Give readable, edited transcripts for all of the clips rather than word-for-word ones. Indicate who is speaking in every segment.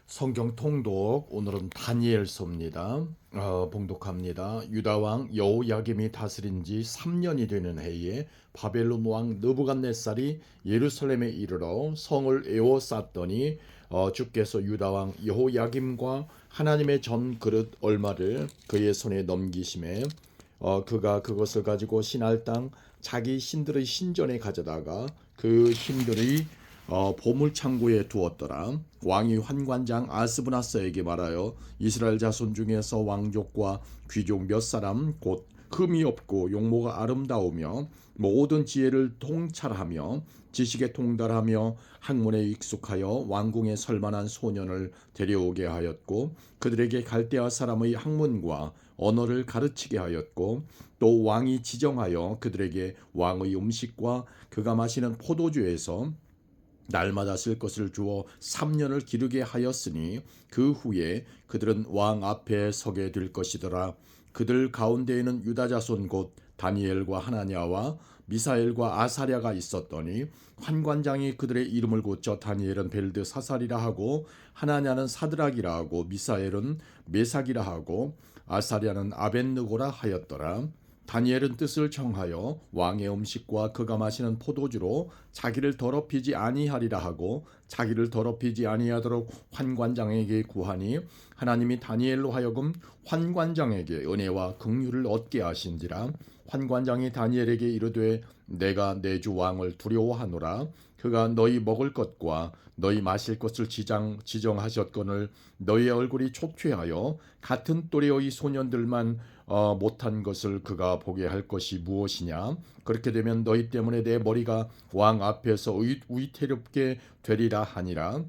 Speaker 1: 성경 통독 오늘은 다니엘서입니다. 봉독합니다. 유다 왕 여호야김이 다스린 지 3년이 되는 해에 바벨론 왕 느부갓네살이 예루살렘에 이르러 성을 에워쌌더니 주께서 유다 왕 여호야김과 하나님의 전 그릇 얼마를 그의 손에 넘기심에 그가 그것을 가지고 신할 땅 자기 신들의 신전에 가져다가 그 신들의 보물 창고에 두었더라. 왕이 환관장 아스브나스에게 말하여 이스라엘 자손 중에서 왕족과 귀족 몇 사람 곧 흠이 없고 용모가 아름다우며 모든 지혜를 통찰하며 지식에 통달하며 학문에 익숙하여 왕궁에 설만한 소년을 데려오게 하였고 그들에게 갈대아 사람의 학문과 언어를 가르치게 하였고 또 왕이 지정하여 그들에게 왕의 음식과 그가 마시는 포도주에서 날마다 쓸 것을 주어 3년을 기르게 하였으니 그 후에 그들은 왕 앞에 서게 될 것이더라. 그들 가운데에는 유다 자손 곧 다니엘과 하나냐와 미사엘과 아사랴가 있었더니 환관장이 그들의 이름을 고쳐 다니엘은 벨드사살이라 하고 하나냐는 사드락이라 하고 미사엘은 메삭이라 하고 아사랴는 아벳느고라 하였더라. 다니엘은 뜻을 청하여 왕의 음식과 그가 마시는 포도주로 자기를 더럽히지 아니하리라 하고 자기를 더럽히지 아니하도록 환관장에게 구하니 하나님이 다니엘로 하여금 환관장에게 은혜와 긍휼을 얻게 하신지라. 환관장이 다니엘에게 이르되 내가 내 주 왕을 두려워하노라. 그가 너희 먹을 것과 너희 마실 것을 지정하셨거늘 너희 얼굴이 초췌하여 같은 또래의 소년들만 못한 것을 그가 보게 할 것이 무엇이냐. 그렇게 되면 너희 때문에 내 머리가 왕 앞에서 위태롭게 되리라 하니라.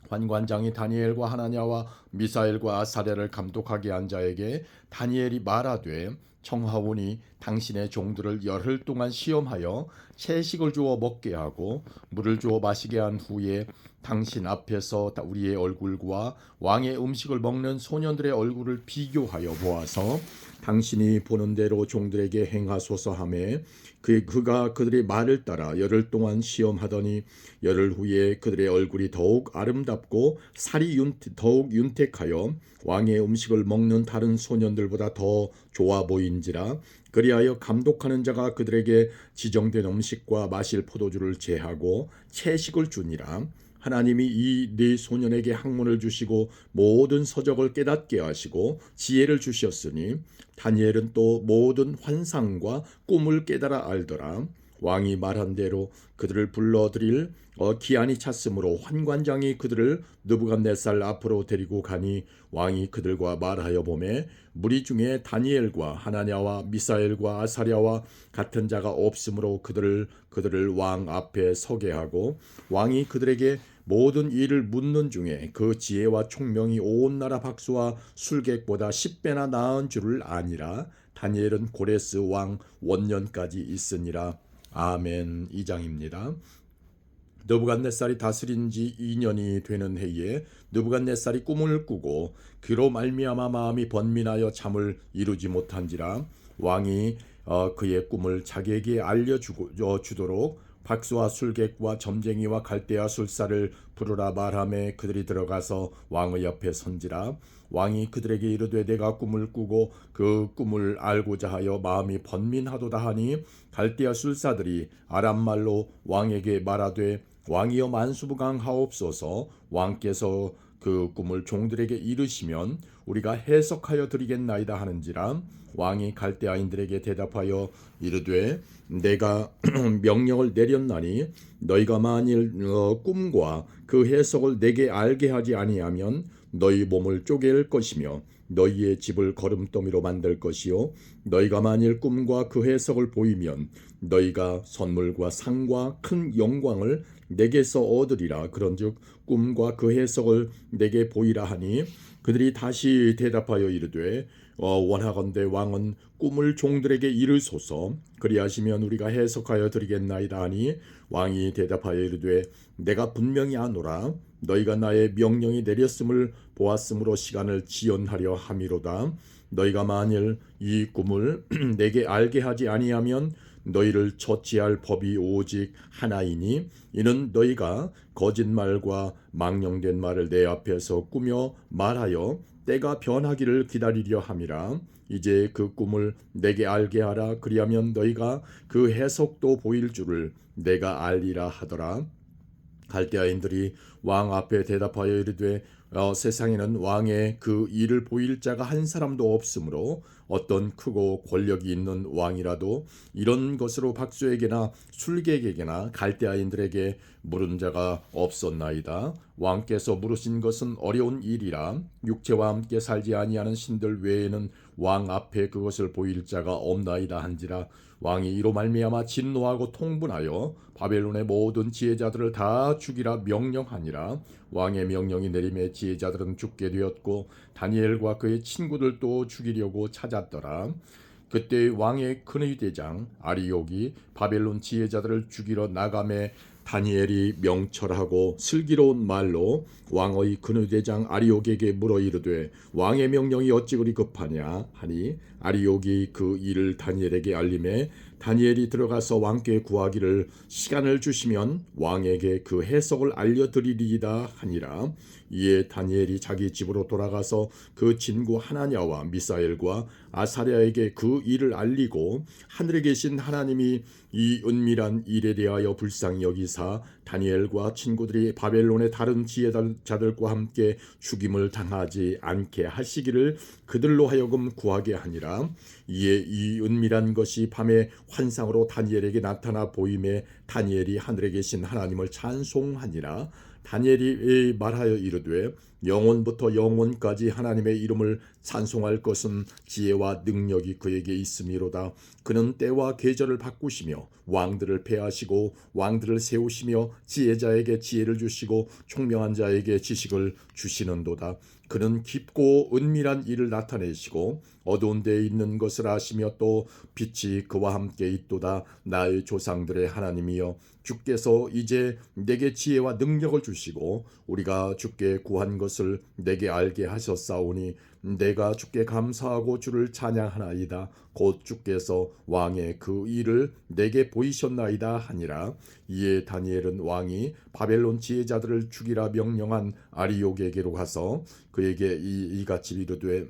Speaker 1: 환관장이 다니엘과 하나냐와 미사엘과 아사랴를 감독하게 한 자에게 다니엘이 말하되 청하오니 당신의 종들을 열흘 동안 시험하여 채식을 주어 먹게 하고 물을 주어 마시게 한 후에 당신 앞에서 우리의 얼굴과 왕의 음식을 먹는 소년들의 얼굴을 비교하여 보아서 당신이 보는 대로 종들에게 행하소서 하매 그가 그들의 말을 따라 열흘 동안 시험하더니 열흘 후에 그들의 얼굴이 더욱 아름답고 살이 더욱 윤택하여 왕의 음식을 먹는 다른 소년들보다 더 좋아 보인지라. 그리하여 감독하는 자가 그들에게 지정된 음식과 마실 포도주를 제하고 채식을 주니라. 하나님이 이 네 소년에게 학문을 주시고 모든 서적을 깨닫게 하시고 지혜를 주셨으니 다니엘은 또 모든 환상과 꿈을 깨달아 알더라. 왕이 말한 대로 그들을 불러들일 기한이 찼으므로 환관장이 그들을 느부갓네살 앞으로 데리고 가니 왕이 그들과 말하여 보매 무리 중에 다니엘과 하나냐와 미사엘과 아사랴와 같은 자가 없으므로 그들을 왕 앞에 서게 하고 왕이 그들에게 모든 일을 묻는 중에 그 지혜와 총명이 온 나라 박수와 술객보다 10배나 나은 줄을 아니라. 다니엘은 고레스 왕 원년까지 있으니라. 아멘. 2장입니다. 느부갓네살이 다스린 지 2년이 되는 해에 느부갓네살이 꿈을 꾸고 그로 말미암아 마음이 번민하여 잠을 이루지 못한지라. 왕이 그의 꿈을 자기에게 알려주도록 박수와 술객과 점쟁이와 갈대아 술사를 부르라 말하매 그들이 들어가서 왕의 옆에 선지라. 왕이 그들에게 이르되 내가 꿈을 꾸고 그 꿈을 알고자 하여 마음이 번민하도다 하니 갈대아 술사들이 아람말로 왕에게 말하되 왕이여 만수부강하옵소서. 왕께서 그 꿈을 종들에게 이르시면 우리가 해석하여 드리겠나이다 하는지라. 왕이 갈대아인들에게 대답하여 이르되 내가 명령을 내렸나니 너희가 만일 꿈과 그 해석을 내게 알게 하지 아니하면 너희 몸을 쪼갤 것이며 너희의 집을 거름더미로 만들 것이요 너희가 만일 꿈과 그 해석을 보이면 너희가 선물과 상과 큰 영광을 내게서 얻으리라. 그런즉 꿈과 그 해석을 내게 보이라 하니 그들이 다시 대답하여 이르되 원하건대 왕은 꿈을 종들에게 이르소서. 그리하시면 우리가 해석하여 드리겠나이다 하니 왕이 대답하여 이르되 내가 분명히 아노라. 너희가 나의 명령이 내렸음을 보았으므로 시간을 지연하려 함이로다. 너희가 만일 이 꿈을 내게 알게 하지 아니하면 너희를 처치할 법이 오직 하나이니 이는 너희가 거짓말과 망령된 말을 내 앞에서 꾸며 말하여 때가 변하기를 기다리려 함이라. 이제 그 꿈을 내게 알게 하라. 그리하면 너희가 그 해석도 보일 줄을 내가 알리라 하더라. 갈대아인들이 왕 앞에 대답하여 이르되 세상에는 왕의 그 일을 보일 자가 한 사람도 없으므로 어떤 크고 권력이 있는 왕이라도 이런 것으로 박수에게나 술객에게나 갈대아인들에게 물은 자가 없었나이다. 왕께서 물으신 것은 어려운 일이라. 육체와 함께 살지 아니하는 신들 외에는 왕 앞에 그것을 보일 자가 없나이다 한지라. 왕이 이로 말미암아 진노하고 통분하여 바벨론의 모든 지혜자들을 다 죽이라 명령하니라. 왕의 명령이 내림에 지혜자들은 죽게 되었고 다니엘과 그의 친구들도 죽이려고 찾았더라. 그때 왕의 큰의 대장 아리옥이 바벨론 지혜자들을 죽이러 나가매 다니엘이 명철하고 슬기로운 말로 왕의 큰의 대장 아리옥에게 물어 이르되 왕의 명령이 어찌 그리 급하냐 하니 아리옥이 그 일을 다니엘에게 알림해 다니엘이 들어가서 왕께 구하기를 시간을 주시면 왕에게 그 해석을 알려드리리이다 하니라. 이에 다니엘이 자기 집으로 돌아가서 그 친구 하나냐와 미사엘과 아사랴에게 그 일을 알리고 하늘에 계신 하나님이 이 은밀한 일에 대하여 불쌍히 여기사 다니엘과 친구들이 바벨론의 다른 지혜자들과 함께 죽임을 당하지 않게 하시기를 그들로 하여금 구하게 하니라. 이에 이 은밀한 것이 밤에 환상으로 다니엘에게 나타나 보임에 다니엘이 하늘에 계신 하나님을 찬송하니라. 다니엘이 말하여 이르되 영원부터 영원까지 하나님의 이름을 찬송할 것은 지혜와 능력이 그에게 있음이로다. 그는 때와 계절을 바꾸시며 왕들을 패하시고 왕들을 세우시며 지혜자에게 지혜를 주시고 총명한 자에게 지식을 주시는도다. 그는 깊고 은밀한 일을 나타내시고 어두운 데에 있는 것을 아시며 또 빛이 그와 함께 있도다. 나의 조상들의 하나님이여 주께서 이제 내게 지혜와 능력을 주시고 우리가 주께 구한 것을 내게 알게 하셨사오니 내가 주께 감사하고 주를 찬양하나이다. 곧 주께서 왕의 그 일을 내게 보이셨나이다 하니라. 이에 다니엘은 왕이 바벨론 지혜자들을 죽이라 명령한 아리옥에게로 가서 그에게 이같이 이르되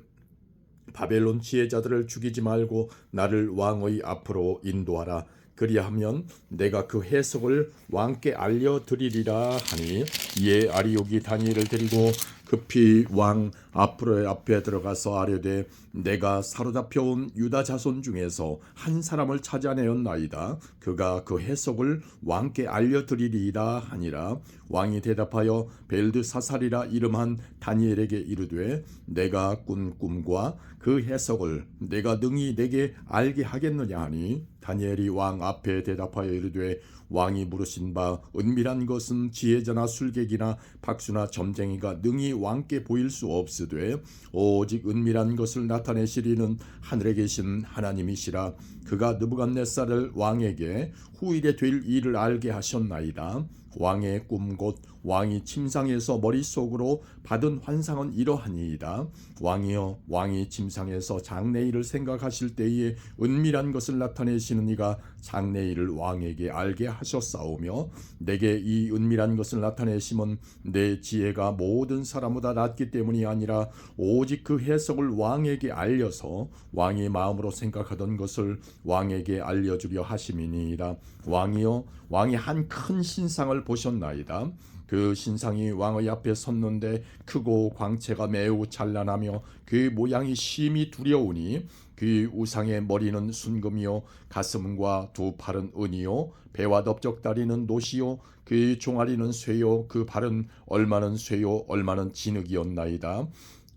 Speaker 1: 바벨론 지혜자들을 죽이지 말고 나를 왕의 앞으로 인도하라. 그리하면 내가 그 해석을 왕께 알려드리리라 하니 이에 아리옥이 다니엘을 데리고 급히 왕 앞에 들어가서 아뢰되 내가 사로잡혀온 유다 자손 중에서 한 사람을 찾아내었나이다. 그가 그 해석을 왕께 알려드리리이다 하니라. 왕이 대답하여 벨드사살이라 이름한 다니엘에게 이르되 내가 꾼 꿈과 그 해석을 내가 능히 내게 알게 하겠느냐 하니 다니엘이 왕 앞에 대답하여 이르되 왕이 물으신 바 은밀한 것은 지혜자나 술객이나 박수나 점쟁이가 능히 왕께 보일 수 없으되 오직 은밀한 것을 나타내시리는 하늘에 계신 하나님이시라. 그가 느부갓네살을 왕에게 후일에 될 일을 알게 하셨나이다. 왕의 꿈 곧 왕이 침상에서 머릿속으로 받은 환상은 이러하니이다. 왕이여 왕이 침상에서 장래일을 생각하실 때에 은밀한 것을 나타내시는 이가 장래일을 왕에게 알게 하셨사오며 내게 이 은밀한 것을 나타내심은 내 지혜가 모든 사람보다 낮기 때문이 아니라 오직 그 해석을 왕에게 알려서 왕이 마음으로 생각하던 것을 왕에게 알려주려 하심이니이다. 왕이여 왕이 한 큰 신상을 보셨나이다. 그 신상이 왕의 앞에 섰는데 크고 광채가 매우 찬란하며 그 모양이 심히 두려우니 그 우상의 머리는 순금이요 가슴과 두 팔은 은이요 배와 넓적다리는 노시요 그 종아리는 쇠요 그 발은 얼마는 쇠요 얼마는 진흙이었나이다.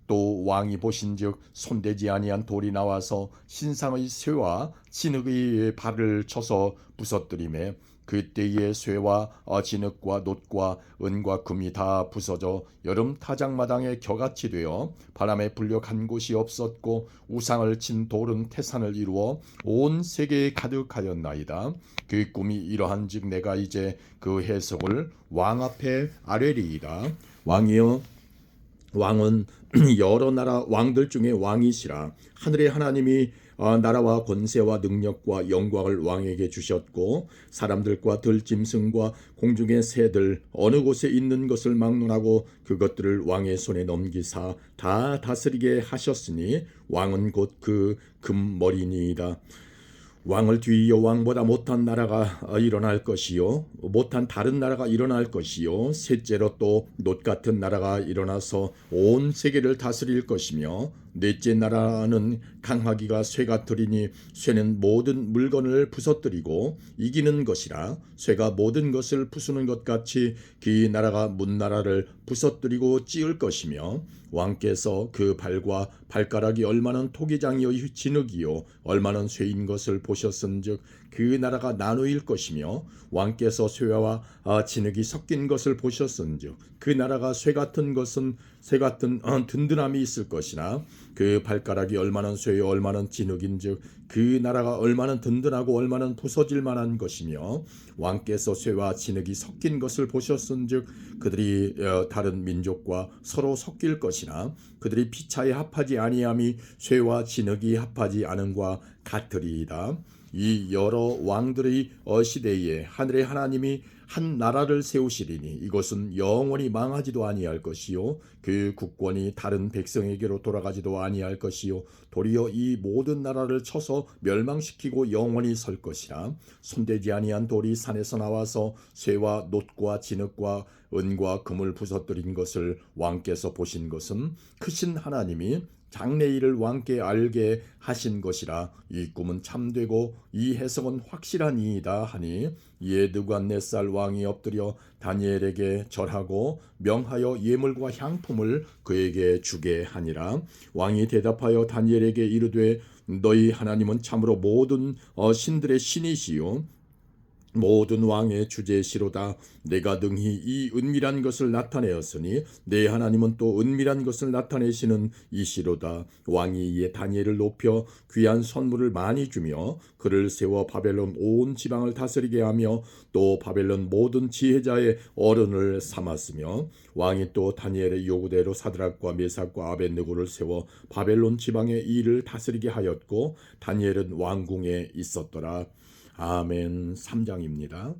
Speaker 1: 또 왕이 보신즉 손대지 아니한 돌이 나와서 신상의 쇠와 진흙의 발을 쳐서 부서뜨리매 그때의 쇠와 진흙과 놋과 은과 금이 다 부서져 여름 타작마당에 겨같이 되어 바람에 불려 간 곳이 없었고 우상을 친 돌은 태산을 이루어 온 세계에 가득하였나이다. 그 꿈이 이러한즉 내가 이제 그 해석을 왕 앞에 아뢰리이다. 왕이여 왕은 여러 나라 왕들 중에 왕이시라. 하늘의 하나님이 나라와 권세와 능력과 영광을 왕에게 주셨고 사람들과 들짐승과 공중의 새들 어느 곳에 있는 것을 막론하고 그것들을 왕의 손에 넘기사 다 다스리게 하셨으니 왕은 곧 그 금머리니이다. 왕을 뒤이어 왕보다 못한 나라가 일어날 것이요 못한 다른 나라가 일어날 것이요 셋째로 또 놋 같은 나라가 일어나서 온 세계를 다스릴 것이며 넷째 나라는 강하기가 쇠 같으리니 쇠는 모든 물건을 부서뜨리고 이기는 것이라 쇠가 모든 것을 부수는 것 같이 그 나라가 문나라를 부서뜨리고 찌을 것이며 왕께서 그 발과 발가락이 얼마는 토기장이요 진흙이요 얼마는 쇠인 것을 보셨은즉 그 나라가 나누일 것이며 왕께서 쇠와 진흙이 섞인 것을 보셨은즉 그 나라가 쇠 같은 든든함이 있을 것이나 그 발가락이 얼마는 쇠요 얼마는 진흙인즉 그 나라가 얼마는 든든하고 얼마는 부서질 만한 것이며 왕께서 쇠와 진흙이 섞인 것을 보셨은즉 그들이 다른 민족과 서로 섞일 것이나 그들이 피차에 합하지 아니함이 쇠와 진흙이 합하지 않음과 같으리이다. 이 여러 왕들의 시대에 하늘의 하나님이 한 나라를 세우시리니 이것은 영원히 망하지도 아니할 것이요 그 국권이 다른 백성에게로 돌아가지도 아니할 것이요 도리어 이 모든 나라를 쳐서 멸망시키고 영원히 설 것이라. 손대지 아니한 돌이 산에서 나와서 쇠와 놋과 진흙과 은과 금을 부서뜨린 것을 왕께서 보신 것은 크신 하나님이 장래일을 왕께 알게 하신 것이라. 이 꿈은 참되고 이 해석은 확실하니이다 하니 이에 느부갓네살 왕이 엎드려 다니엘에게 절하고 명하여 예물과 향품을 그에게 주게 하니라. 왕이 대답하여 다니엘에게 이르되 너희 하나님은 참으로 모든 신들의 신이시요 모든 왕의 주제시로다. 내가 능히 이 은밀한 것을 나타내었으니 내 하나님은 또 은밀한 것을 나타내시는 이시로다. 왕이 이에 다니엘을 높여 귀한 선물을 많이 주며 그를 세워 바벨론 온 지방을 다스리게 하며 또 바벨론 모든 지혜자의 어른을 삼았으며 왕이 또 다니엘의 요구대로 사드락과 메삭과 아벳느고를 세워 바벨론 지방의 일을 다스리게 하였고 다니엘은 왕궁에 있었더라. 아멘. 3장입니다.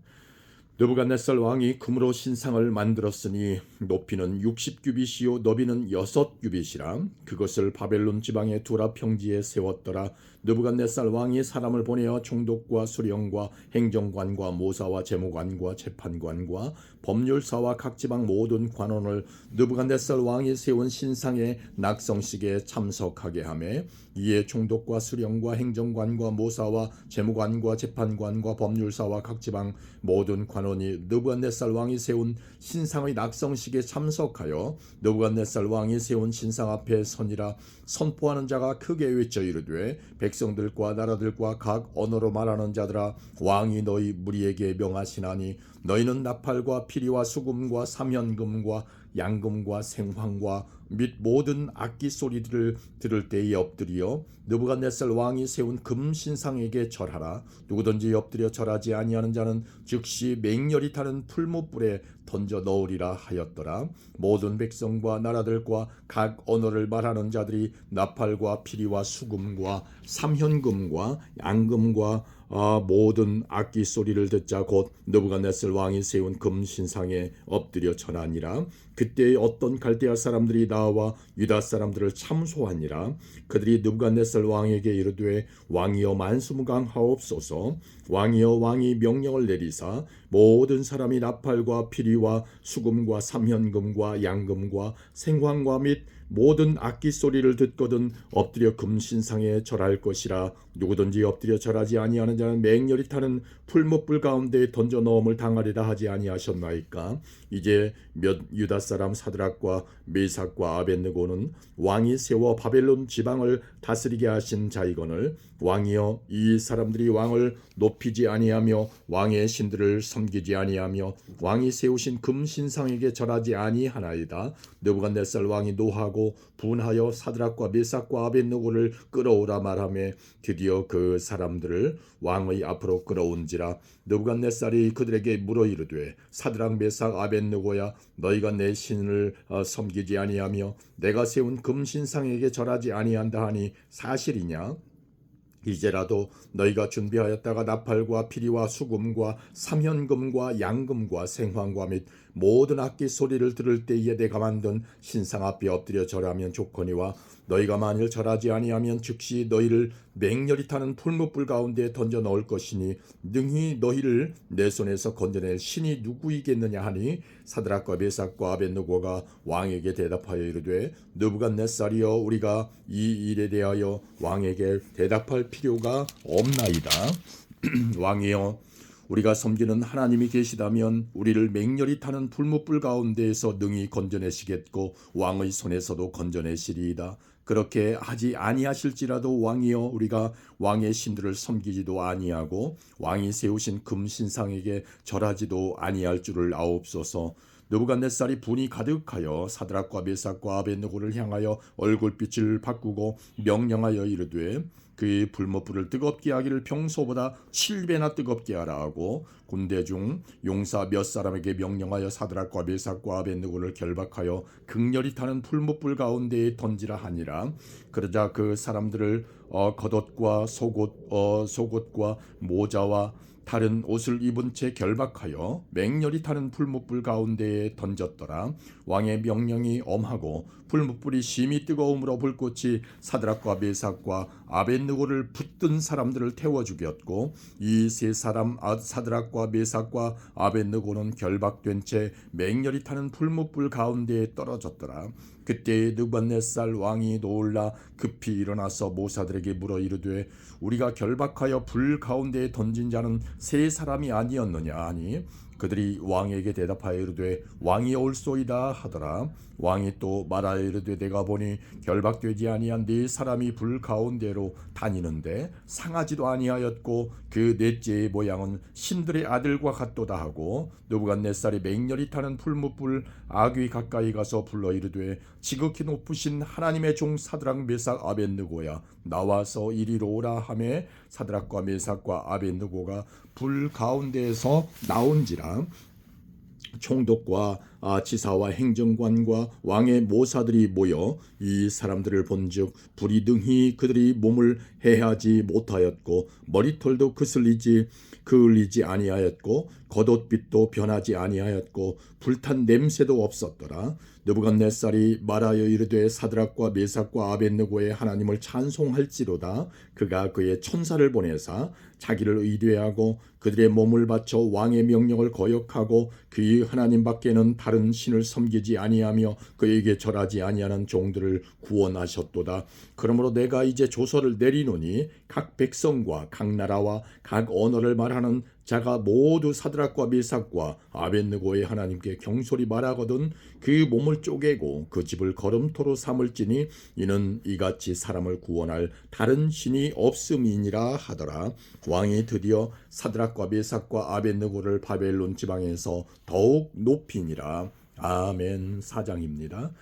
Speaker 1: 느부갓네살 왕이 금으로 신상을 만들었으니 높이는 60규빗이요 너비는 6규빗이라. 그것을 바벨론 지방의 두라 평지에 세웠더라. 느부갓네살 왕이 사람을 보내어 총독과 수령과 행정관과 모사와 재무관과 재판관과 법률사와 각 지방 모든 관원을 느부갓네살 왕이 세운 신상의 낙성식에 참석하게 하며 이에 총독과 수령과 행정관과 모사와 재무관과 재판관과 법률사와 각 지방 모든 관원이 느부갓네살 왕이 세운 신상의 낙성식에 참석하여 느부갓네살 왕이 세운 신상 앞에 서니라. 선포하는 자가 크게 외쳐 이르되 백성들과 나라들과 각 언어로 말하는 자들아 왕이 너희 무리에게 명하시나니 너희는 나팔과 피리와 수금과 사면금과 양금과 생황과 및 모든 악기 소리들을 들을 때에 엎드려 느부갓네살 왕이 세운 금신상에게 절하라. 누구든지 엎드려 절하지 아니하는 자는 즉시 맹렬히 타는 풀무불에 던져 넣으리라 하였더라. 모든 백성과 나라들과 각 언어를 말하는 자들이 나팔과 피리와 수금과 삼현금과 양금과 모든 악기 소리를 듣자 곧 느부갓네살 왕이 세운 금신상에 엎드려 절하니라. 그때 어떤 갈대아 사람들이 나와 유다 사람들을 참소하니라. 그들이 느부갓네살 왕에게 이르되 왕이여 만수무강하옵소서. 왕이여 왕이 명령을 내리사 모든 사람이 나팔과 피리와 수금과 삼현금과 양금과 생황과 및 모든 악기 소리를 듣거든 엎드려 금신상에 절할 것이라. 누구든지 엎드려 절하지 아니하는 자는 맹렬히 타는 풀무불 가운데 던져 넣음을 당하리라 하지 아니하셨나이까. 이제 몇 유다 사람 사드락과 메삭과 아벳느고는 왕이 세워 바벨론 지방을 다스리게 하신 자이거늘 왕이여 이 사람들이 왕을 높이지 아니하며 왕의 신들을 섬기지 아니하며 왕이 세우신 금신상에게 절하지 아니하나이다. 느부갓네살 왕이 노하고 분하여 사드락과 메삭과 아벳느고를 끌어오라 말하며 드디어 그 사람들을 왕의 앞으로 끌어온지라. 느부갓네살이 그들에게 물어 이르되 사드락 메삭 아벳느고야 너희가 내 신을 섬기지 아니하며 내가 세운 금신상에게 절하지 아니한다 하니 사실이냐? 이제라도 너희가 준비하였다가 나팔과 피리와 수금과 삼현금과 양금과 생황과 및 모든 악기 소리를 들을 때에 내가 만든 신상 앞에 엎드려 절하면 좋거니와 너희가 만일 절하지 아니하면 즉시 너희를 맹렬히 타는 풀무불 가운데 던져 넣을 것이니 능히 너희를 내 손에서 건져낼 신이 누구이겠느냐 하니 사드락과 메삭과 아벳느고가 왕에게 대답하여 이르되 느부갓네살이여 우리가 이 일에 대하여 왕에게 대답할 필요가 없나이다. 왕이여 우리가 섬기는 하나님이 계시다면 우리를 맹렬히 타는 불무불 가운데에서 능히 건져내시겠고 왕의 손에서도 건져내시리이다. 그렇게 하지 아니하실지라도 왕이여 우리가 왕의 신들을 섬기지도 아니하고 왕이 세우신 금신상에게 절하지도 아니할 줄을 아옵소서. 느부갓네살이 분이 가득하여 사드락과 메삭과 아벳느고를 향하여 얼굴빛을 바꾸고 명령하여 이르되 그의 불못불을 뜨겁게 하기를 평소보다 7배나 뜨겁게 하라 하고 군대 중 용사 몇 사람에게 명령하여 사드락과 메삭과 아벳느고를 결박하여 극렬히 타는 불못불 가운데에 던지라 하니라. 그러자 그 사람들을 겉옷과 속옷과 모자와 다른 옷을 입은 채 결박하여 맹렬히 타는 풀무불 가운데에 던졌더라. 왕의 명령이 엄하고 풀무불이 심히 뜨거움으로 불꽃이 사드락과 메삭과 아벳느고를 붙든 사람들을 태워 죽였고 이 세 사람 사드락과 메삭과 아벳느고는 결박된 채 맹렬히 타는 풀무불 가운데에 떨어졌더라. 그때 느부갓네살 왕이 놀라 급히 일어나서 모사들에게 물어 이르되 우리가 결박하여 불 가운데에 던진 자는 세 사람이 아니었느냐 하니 그들이 왕에게 대답하여 이르되 왕이 올소이다 하더라. 왕이 또 말하여 이르되 내가 보니 결박되지 아니한 네 사람이 불 가운데로 다니는데 상하지도 아니하였고 그 넷째의 모양은 신들의 아들과 같도다 하고 느부갓네살이 맹렬히 타는 풀무불 아귀 가까이 가서 불러 이르되 지극히 높으신 하나님의 종 사드락 메삭 아벳느고야 나와서 이리로 오라 하매 사드락과 메삭과 아벳느고가 불 가운데에서 나온지라. 총독과 지사와 행정관과 왕의 모사들이 모여 이 사람들을 본즉 불이 능히 그들이 몸을 해하지 못하였고 머리털도 그을리지 아니하였고 겉옷빛도 변하지 아니하였고 불탄 냄새도 없었더라. 느부갓네살이 말하여 이르되 사드락과 메삭과 아벳느고의 하나님을 찬송할지로다. 그가 그의 천사를 보내사 자기를 의뢰하고 그들의 몸을 바쳐 왕의 명령을 거역하고 그의 하나님 밖에는 다른 신을 섬기지 아니하며 그에게 절하지 아니하는 종들을 구원하셨도다. 그러므로 내가 이제 조서를 내리노니 각 백성과 각 나라와 각 언어를 말하는 자가 모두 사드락과 메삭과 아벳느고의 하나님께 경솔히 말하거든 그 몸을 쪼개고 그 집을 거름토로 삼을지니 이는 이같이 사람을 구원할 다른 신이 없음이니라 하더라. 왕이 드디어 사드락과 메삭과 아벳느고를 바벨론 지방에서 더욱 높이니라. 아멘. 4장입니다.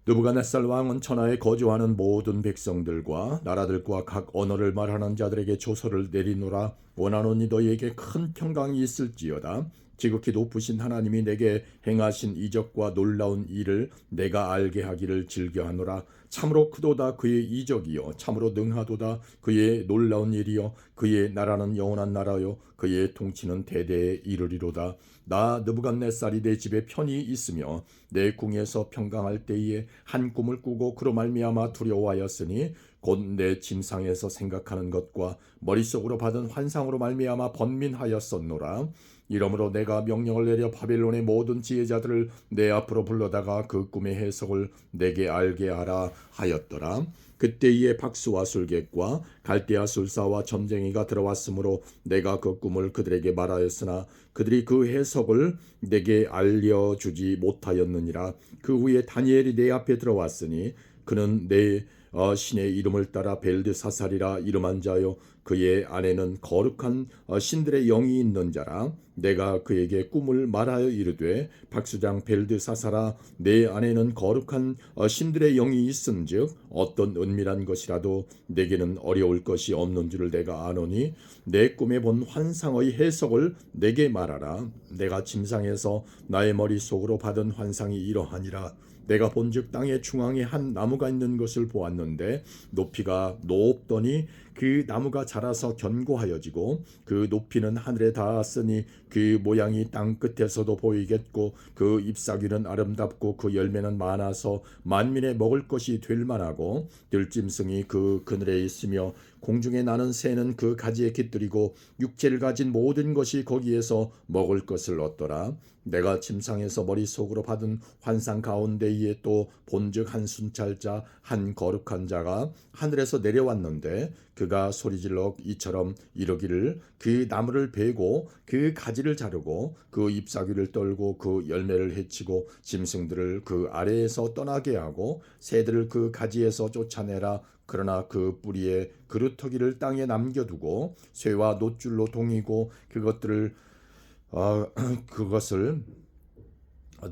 Speaker 1: 느부갓네살 왕은 천하에 거주하는 모든 백성들과 나라들과 각 언어를 말하는 자들에게 조서를 내리노라. 원하노니 너희에게 큰 평강이 있을지어다. 지극히 높으신 하나님이 내게 행하신 이적과 놀라운 일을 내가 알게 하기를 즐겨하노라. 참으로 크도다 그의 이적이요 참으로 능하도다 그의 놀라운 일이요 그의 나라는 영원한 나라요 그의 통치는 대대에 이르리로다. 나 느부갓네살이 내 집에 편히 있으며 내 궁에서 평강할 때에 한 꿈을 꾸고 그로 말미암아 두려워하였으니 곧 내 침상에서 생각하는 것과 머릿속으로 받은 환상으로 말미암아 번민하였었노라. 이러므로 내가 명령을 내려 바벨론의 모든 지혜자들을 내 앞으로 불러다가 그 꿈의 해석을 내게 알게 하라 하였더라. 그때에 박수와 술객과 갈대아 술사와 점쟁이가 들어왔으므로 내가 그 꿈을 그들에게 말하였으나 그들이 그 해석을 내게 알려주지 못하였느니라. 그 후에 다니엘이 내 앞에 들어왔으니 그는 내 신의 이름을 따라 벨드사살이라 이름한 자요 그의 안에는 거룩한 신들의 영이 있는 자라. 내가 그에게 꿈을 말하여 이르되 박수장 벨드사살아 내 안에는 거룩한 신들의 영이 있은즉 어떤 은밀한 것이라도 내게는 어려울 것이 없는 줄을 내가 아노니 내 꿈에 본 환상의 해석을 내게 말하라. 내가 침상에서 나의 머릿속으로 받은 환상이 이러하니라. 내가 본즉 땅의 중앙에 한 나무가 있는 것을 보았는데 높이가 높더니 그 나무가 자라서 견고하여지고 그 높이는 하늘에 닿았으니 그 모양이 땅 끝에서도 보이겠고 그 잎사귀는 아름답고 그 열매는 많아서 만민의 먹을 것이 될 만하고 들짐승이 그 그늘에 있으며 공중에 나는 새는 그 가지에 깃들이고 육체를 가진 모든 것이 거기에서 먹을 것을 얻더라. 내가 침상에서 머릿속으로 받은 환상 가운데에 또 본즉 한 순찰자 한 거룩한 자가 하늘에서 내려왔는데 그가 소리질러 이처럼 이르기를 그 나무를 베고 그 가지를 자르고 그 잎사귀를 떨고 그 열매를 해치고 짐승들을 그 아래에서 떠나게 하고 새들을 그 가지에서 쫓아내라. 그러나 그 뿌리에 그루터기를 땅에 남겨두고 쇠와 노줄로 동이고 그것을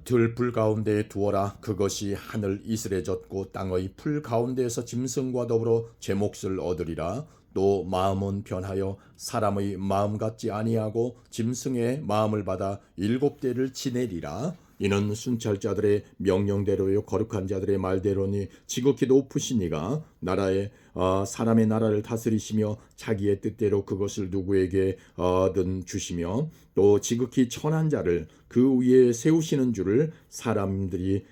Speaker 1: 들풀 가운데에 두어라. 그것이 하늘 이슬에 젖고 땅의 풀 가운데에서 짐승과 더불어 제 몫을 얻으리라. 또 마음은 변하여 사람의 마음 같지 아니하고 짐승의 마음을 받아 7대를 지내리라. 이는 순찰자들의 명령대로요 거룩한 자들의 말대로니 지극히 높으신 이가 사람의 나라를 다스리시며 자기의 뜻대로 그것을 누구에게든 주시며 또 지극히 천한 자를 그 위에 세우시는 줄을 사람들이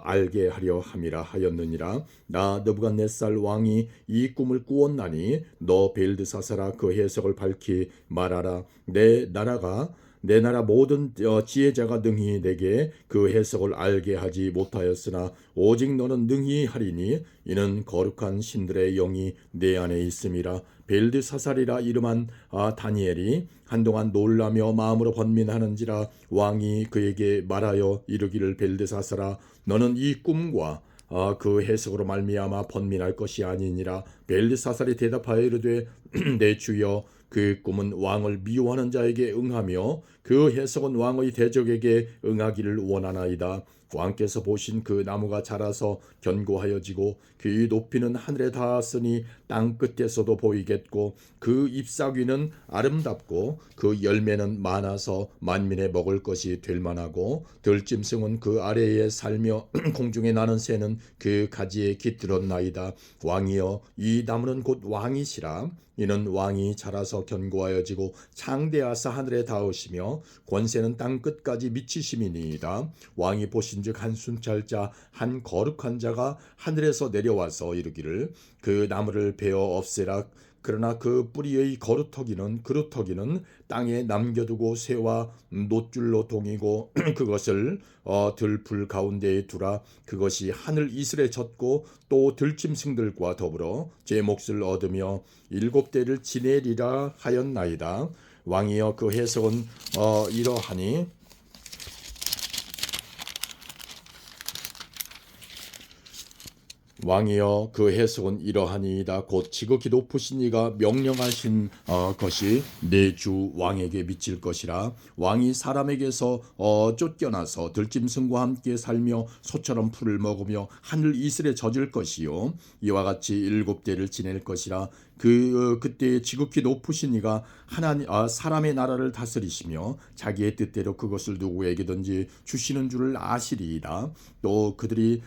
Speaker 1: 알게 하려 함이라 하였느니라. 나 느부갓네살 왕이 이 꿈을 꾸었나니 너 벨드사사라 그 해석을 밝히 말하라. 내 나라 모든 지혜자가 능히 내게 그 해석을 알게 하지 못하였으나 오직 너는 능히 하리니 이는 거룩한 신들의 영이 내 안에 있음이라. 벨드사살이라 이름한 다니엘이 한동안 놀라며 마음으로 번민하는지라. 왕이 그에게 말하여 이르기를 벨드사살아 너는 이 꿈과 그 해석으로 말미암아 번민할 것이 아니니라. 벨드사살이 대답하여 이르되 내 주여 그 꿈은 왕을 미워하는 자에게 응하며 그 해석은 왕의 대적에게 응하기를 원하나이다. 왕께서 보신 그 나무가 자라서 견고하여지고 그 높이는 하늘에 닿았으니 땅 끝에서도 보이겠고 그 잎사귀는 아름답고 그 열매는 많아서 만민의 먹을 것이 될 만하고 들짐승은 그 아래에 살며 공중에 나는 새는 그 가지에 깃들었나이다. 왕이여 이 나무는 곧 왕이시라. 이는 왕이 자라서 견고하여지고 창대하사 하늘에 닿으시며 권세는 땅 끝까지 미치심이니이다. 왕이 보신즉 한 순찰자 한 거룩한 자가 하늘에서 내려와서 이르기를 그 나무를 베어 없애라. 그러나 그 뿌리의 그루터기는 땅에 남겨두고 새와 노줄로 동이고 그것을 들풀 가운데에 두라. 그것이 하늘 이슬에 젖고 또 들짐승들과 더불어 제 몫을 얻으며 7대를 지내리라 하였나이다. 왕이여 그 해석은 이러하니 왕이여 그 해석은 이러하니이다. 곧 지극히 높으신 이가 명령하신 것이 내 주 왕에게 미칠 것이라. 왕이 사람에게서 쫓겨나서 들짐승과 함께 살며 소처럼 풀을 먹으며 하늘 이슬에 젖을 것이요 이와 같이 7대를 지낼 것이라. 그때 지극히 높으신 이가 사람의 나라를 다스리시며 자기의 뜻대로 그것을 누구에게든지 주시는 줄을 아시리이다. 또 그들이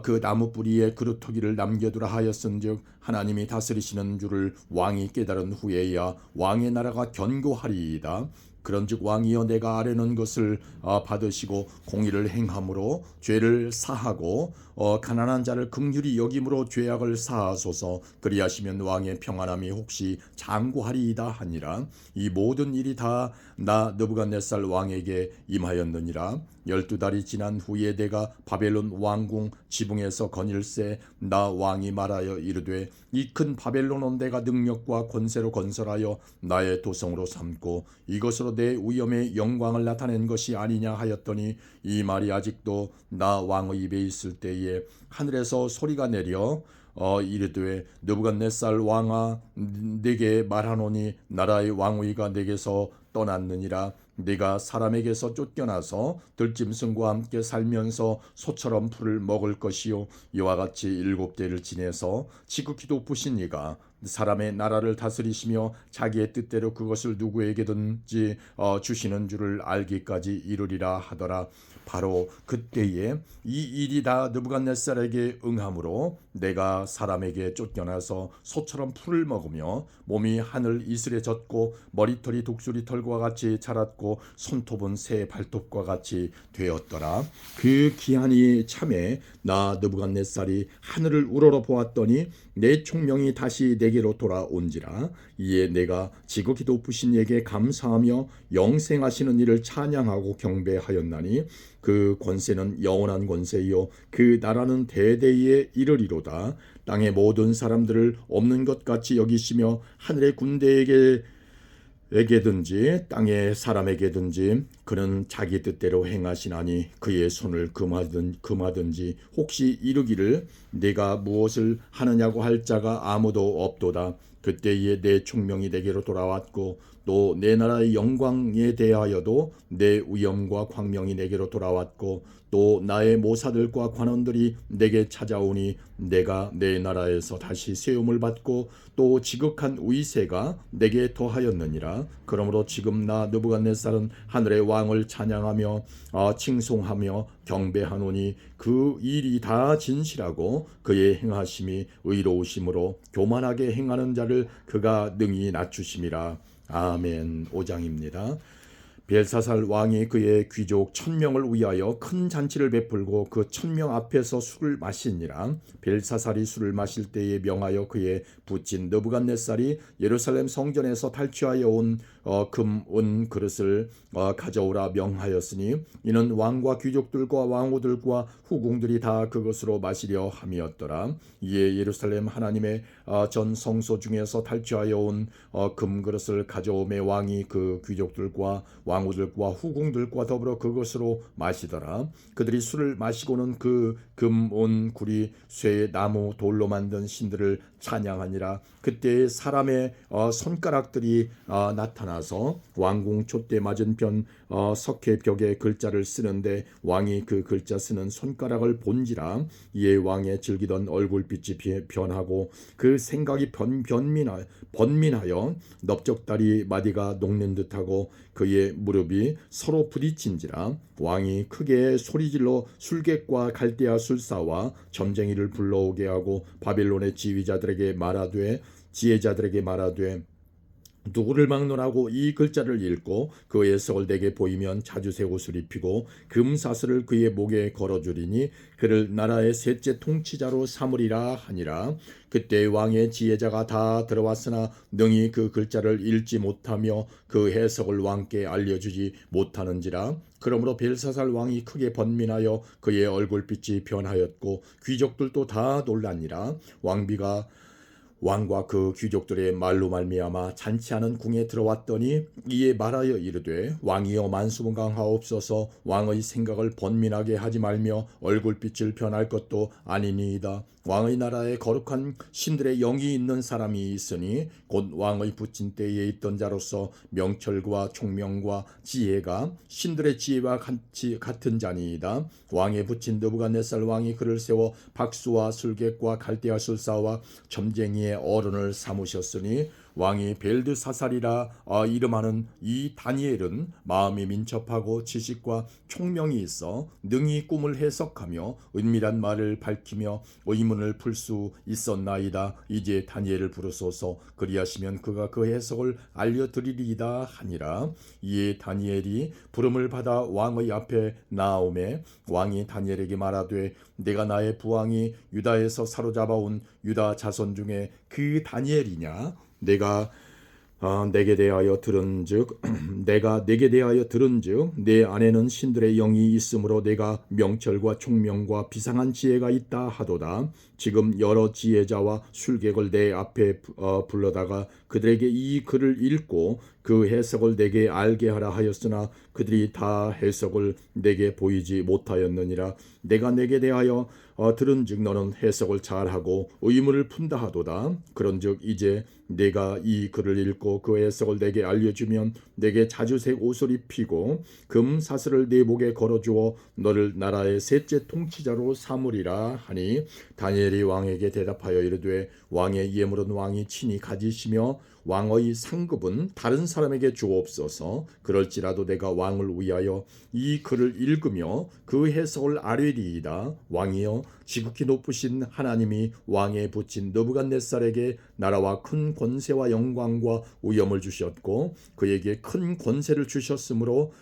Speaker 1: 그 나무 뿌리에 그루터기를 남겨두라 하였은즉 하나님이 다스리시는 줄을 왕이 깨달은 후에야 왕의 나라가 견고하리이다. 그런즉 왕이여 내가 아뢰는 것을 받으시고 공의를 행함으로 죄를 사하고 가난한 자를 긍휼히 여김으로 죄악을 사하소서. 그리하시면 왕의 평안함이 혹시 장구하리이다 하니라. 이 모든 일이 다 나 느부갓네살 왕에게 임하였느니라. 12달이 지난 후에 내가 바벨론 왕궁 지붕에서 거닐세 나 왕이 말하여 이르되 이 큰 바벨론 원대가 능력과 권세로 건설하여 나의 도성으로 삼고 이것으로 내 위엄의 영광을 나타낸 것이 아니냐 하였더니 이 말이 아직도 나 왕의 입에 있을 때에 하늘에서 소리가 내려 이르되 느부갓네살 왕아 네게 말하노니 나라의 왕위가 네게서 떠났느니라. 네가 사람에게서 쫓겨나서 들짐승과 함께 살면서 소처럼 풀을 먹을 것이요 이와 같이 7대를 지내서 지극히 높으신 이가 사람의 나라를 다스리시며 자기의 뜻대로 그것을 누구에게든지 주시는 줄을 알기까지 이르리라 하더라. 바로 그때에 이 일이 다 느부갓네살에게 응함으로 내가 사람에게 쫓겨나서 소처럼 풀을 먹으며 몸이 하늘 이슬에 젖고 머리털이 독수리 털과 같이 자랐고 손톱은 새 발톱과 같이 되었더라. 그 기한이 참에 나 느부갓네살이 하늘을 우러러 보았더니 내 총명이 다시 내게로 돌아온지라. 이에 내가 지극히 높으신 이에게 감사하며 영생하시는 이를 찬양하고 경배하였나니 그 권세는 영원한 권세이요 그 나라는 대대에 이르리로다. 땅의 모든 사람들을 없는 것 같이 여기시며 하늘의 군대에게든지 땅의 사람에게든지 그는 자기 뜻대로 행하시나니 그의 손을 금하든지 혹시 이르기를 내가 무엇을 하느냐고 할 자가 아무도 없도다. 그때에 내 총명이 내게로 돌아왔고 또 내 나라의 영광에 대하여도 내 위엄과 광명이 내게로 돌아왔고 또 나의 모사들과 관원들이 내게 찾아오니 내가 내 나라에서 다시 세움을 받고 또 지극한 위세가 내게 더하였느니라. 그러므로 지금 나 느부갓네살은 하늘의 왕을 찬양하며 칭송하며 경배하노니 그 일이 다 진실하고 그의 행하심이 의로우심으로 교만하게 행하는 자를 그가 능히 낮추심이라. 아멘. 5장입니다. 벨사살 왕이 그의 귀족 1000명을 위하여 큰 잔치를 베풀고 그 1000명 앞에서 술을 마시니라. 벨사살이 술을 마실 때에 명하여 그의 부친 느부갓네살이 예루살렘 성전에서 탈취하여 온 금, 은 그릇을 가져오라 명하였으니 이는 왕과 귀족들과 왕후들과 후궁들이 다 그것으로 마시려 함이었더라. 이에 예루살렘 하나님의 전 성소 중에서 탈취하여 온 금그릇을 가져오매 왕이 그 귀족들과 왕후들과 후궁들과 더불어 그것으로 마시더라. 그들이 술을 마시고는 그 금, 은, 구리, 쇠, 나무, 돌로 만든 신들을 찬양하니라. 그때 사람의 손가락들이 나타나서 왕궁 촛대 맞은편 석회벽에 글자를 쓰는데 왕이 그 글자 쓰는 손가락을 본지라. 이에 왕의 즐기던 얼굴빛이 변하고 그 생각이 번민하여 넓적다리 마디가 녹는 듯하고 그의 무릎이 서로 부딪힌지라. 왕이 크게 소리질러 술객과 갈대아 술사와 점쟁이를 불러오게 하고 바빌론의 지휘자들에게 말하되 누구를 막론하고 이 글자를 읽고 그 해석을 내게 보이면 자주새 옷을 입히고 금사슬을 그의 목에 걸어주리니 그를 나라의 셋째 통치자로 삼으리라 하니라. 그때 왕의 지혜자가 다 들어왔으나 능히 그 글자를 읽지 못하며 그 해석을 왕께 알려주지 못하는지라. 그러므로 벨사살 왕이 크게 번민하여 그의 얼굴빛이 변하였고 귀족들도 다 놀라니라. 왕과 그 귀족들의 말로 말미암아 잔치하는 궁에 들어왔더니 이에 말하여 이르되 왕이여 만수무강하옵소서. 왕의 생각을 번민하게 하지 말며 얼굴빛을 변할 것도 아니니이다. 왕의 나라에 거룩한 신들의 영이 있는 사람이 있으니 곧 왕의 부친 때에 있던 자로서 명철과 총명과 지혜가 신들의 지혜와 같은 자니이다. 왕의 부친 느부갓네살 왕이 그를 세워 박수와 술객과 갈대아 술사와 점쟁이의 어른을 삼으셨으니 왕이 벨드사살이라 이름하는 이 다니엘은 마음이 민첩하고 지식과 총명이 있어 능히 꿈을 해석하며 은밀한 말을 밝히며 의문을 풀 수 있었나이다. 이제 다니엘을 부르소서. 그리하시면 그가 그 해석을 알려드리리이다 하니라. 이에 다니엘이 부름을 받아 왕의 앞에 나오매 왕이 다니엘에게 말하되 내가 나의 부왕이 유다에서 사로잡아온 유다 자손 중에 그 다니엘이냐? 내가 내게 대하여 들은즉 내 안에는 신들의 영이 있으므로 내가 명철과 총명과 비상한 지혜가 있다 하도다. 지금 여러 지혜자와 술객을 내 앞에 불러다가 그들에게 이 글을 읽고 그 해석을 내게 알게 하라 하였으나 그들이 다 해석을 내게 보이지 못하였느니라. 내가 내게 대하여 들은즉 너는 해석을 잘하고 의문을 푼다 하도다. 그런즉 이제 내가 이 글을 읽고 그 해석을 내게 알려주면 내게 자주색 옷을 입히고 금 사슬을 네 목에 걸어주어 너를 나라의 셋째 통치자로 삼으리라 하니 다니엘이 왕에게 대답하여 이르되 왕의 예물은 왕이 친히 가지시며 왕의 상급은 다른 사람에게 주옵소서. 그럴지라도 내가 왕을 위하여 이 글을 읽으며 그 해석을 아뢰리이다. 왕이여 지극히 높으신 하나님이 왕에 붙인 느부갓네살에게 나라와 큰 권세와 영광과 위엄을 주셨고 그에게 큰 권세를 주셨으므로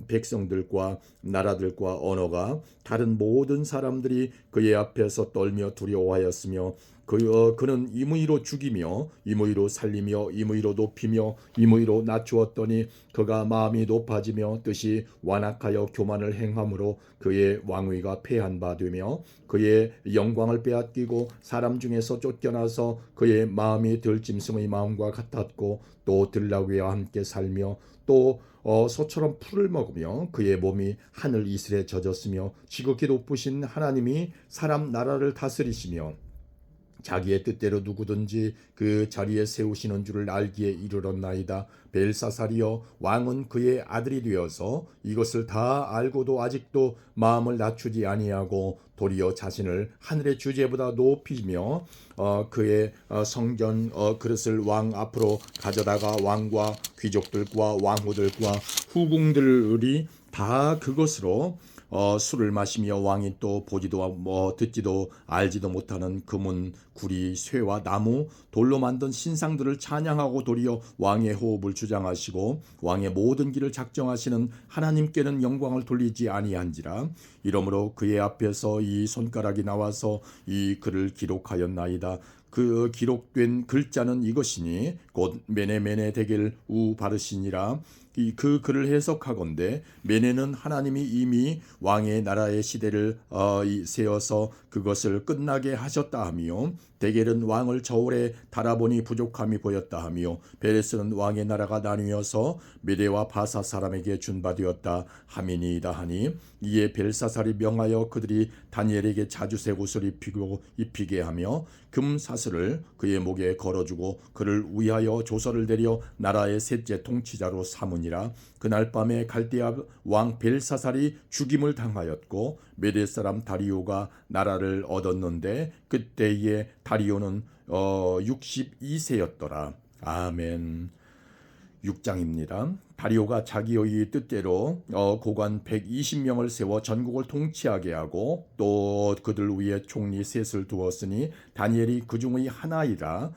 Speaker 1: 백성들과 나라들과 언어가 다른 모든 사람들이 그의 앞에서 떨며 두려워하였으며 그는 임의로 죽이며 임의로 살리며 임의로 높이며 임의로 낮추었더니 그가 마음이 높아지며 뜻이 완악하여 교만을 행함으로 그의 왕위가 패한 바 되며 그의 영광을 빼앗기고 사람 중에서 쫓겨나서 그의 마음이 들짐승의 마음과 같았고 또 들나귀와 함께 살며 또 소처럼 풀을 먹으며 그의 몸이 하늘 이슬에 젖었으며 지극히 높으신 하나님이 사람 나라를 다스리시며 자기의 뜻대로 누구든지 그 자리에 세우시는 줄을 알기에 이르렀나이다. 벨사살이여 왕은 그의 아들이 되어서 이것을 다 알고도 아직도 마음을 낮추지 아니하고 도리어 자신을 하늘의 주제보다 높이며 그의 성전 그릇을 왕 앞으로 가져다가 왕과 귀족들과 왕후들과 후궁들이 다 그것으로 술을 마시며 왕이 또 보지도 듣지도 알지도 못하는 금은 구리 쇠와 나무 돌로 만든 신상들을 찬양하고 도리어 왕의 호흡을 주장하시고 왕의 모든 길을 작정하시는 하나님께는 영광을 돌리지 아니한지라. 이러므로 그의 앞에서 이 손가락이 나와서 이 글을 기록하였나이다. 그 기록된 글자는 이것이니 곧 메네메네 데겔 우 바르시니라. 그 글을 해석하건대 메네는 하나님이 이미 왕의 나라의 시대를 세어서 그것을 끝나게 하셨다 하며 데겔은 왕을 저울에 달아보니 부족함이 보였다 하며 베레스는 왕의 나라가 나뉘어서 메대와 바사 사람에게 준바되었다 함이니이다 하니 이에 벨사살이 명하여 그들이 다니엘에게 자주색 옷을 입히게 하며 금 사슬을 그의 목에 걸어주고 그를 위하여 조서를 내려 나라의 셋째 통치자로 삼으니라. 그날 밤에 갈대아 왕 벨사살이 죽임을 당하였고 메대 사람 다리오가 나라를 얻었는데 그때에 다리오는 62세였더라. 아멘. 6장입니다. 다리오가 자기의 뜻대로 고관 120명을 세워 전국을 통치하게 하고 또 그들 위에 총리 셋을 두었으니 다니엘이 그 중의 하나이라.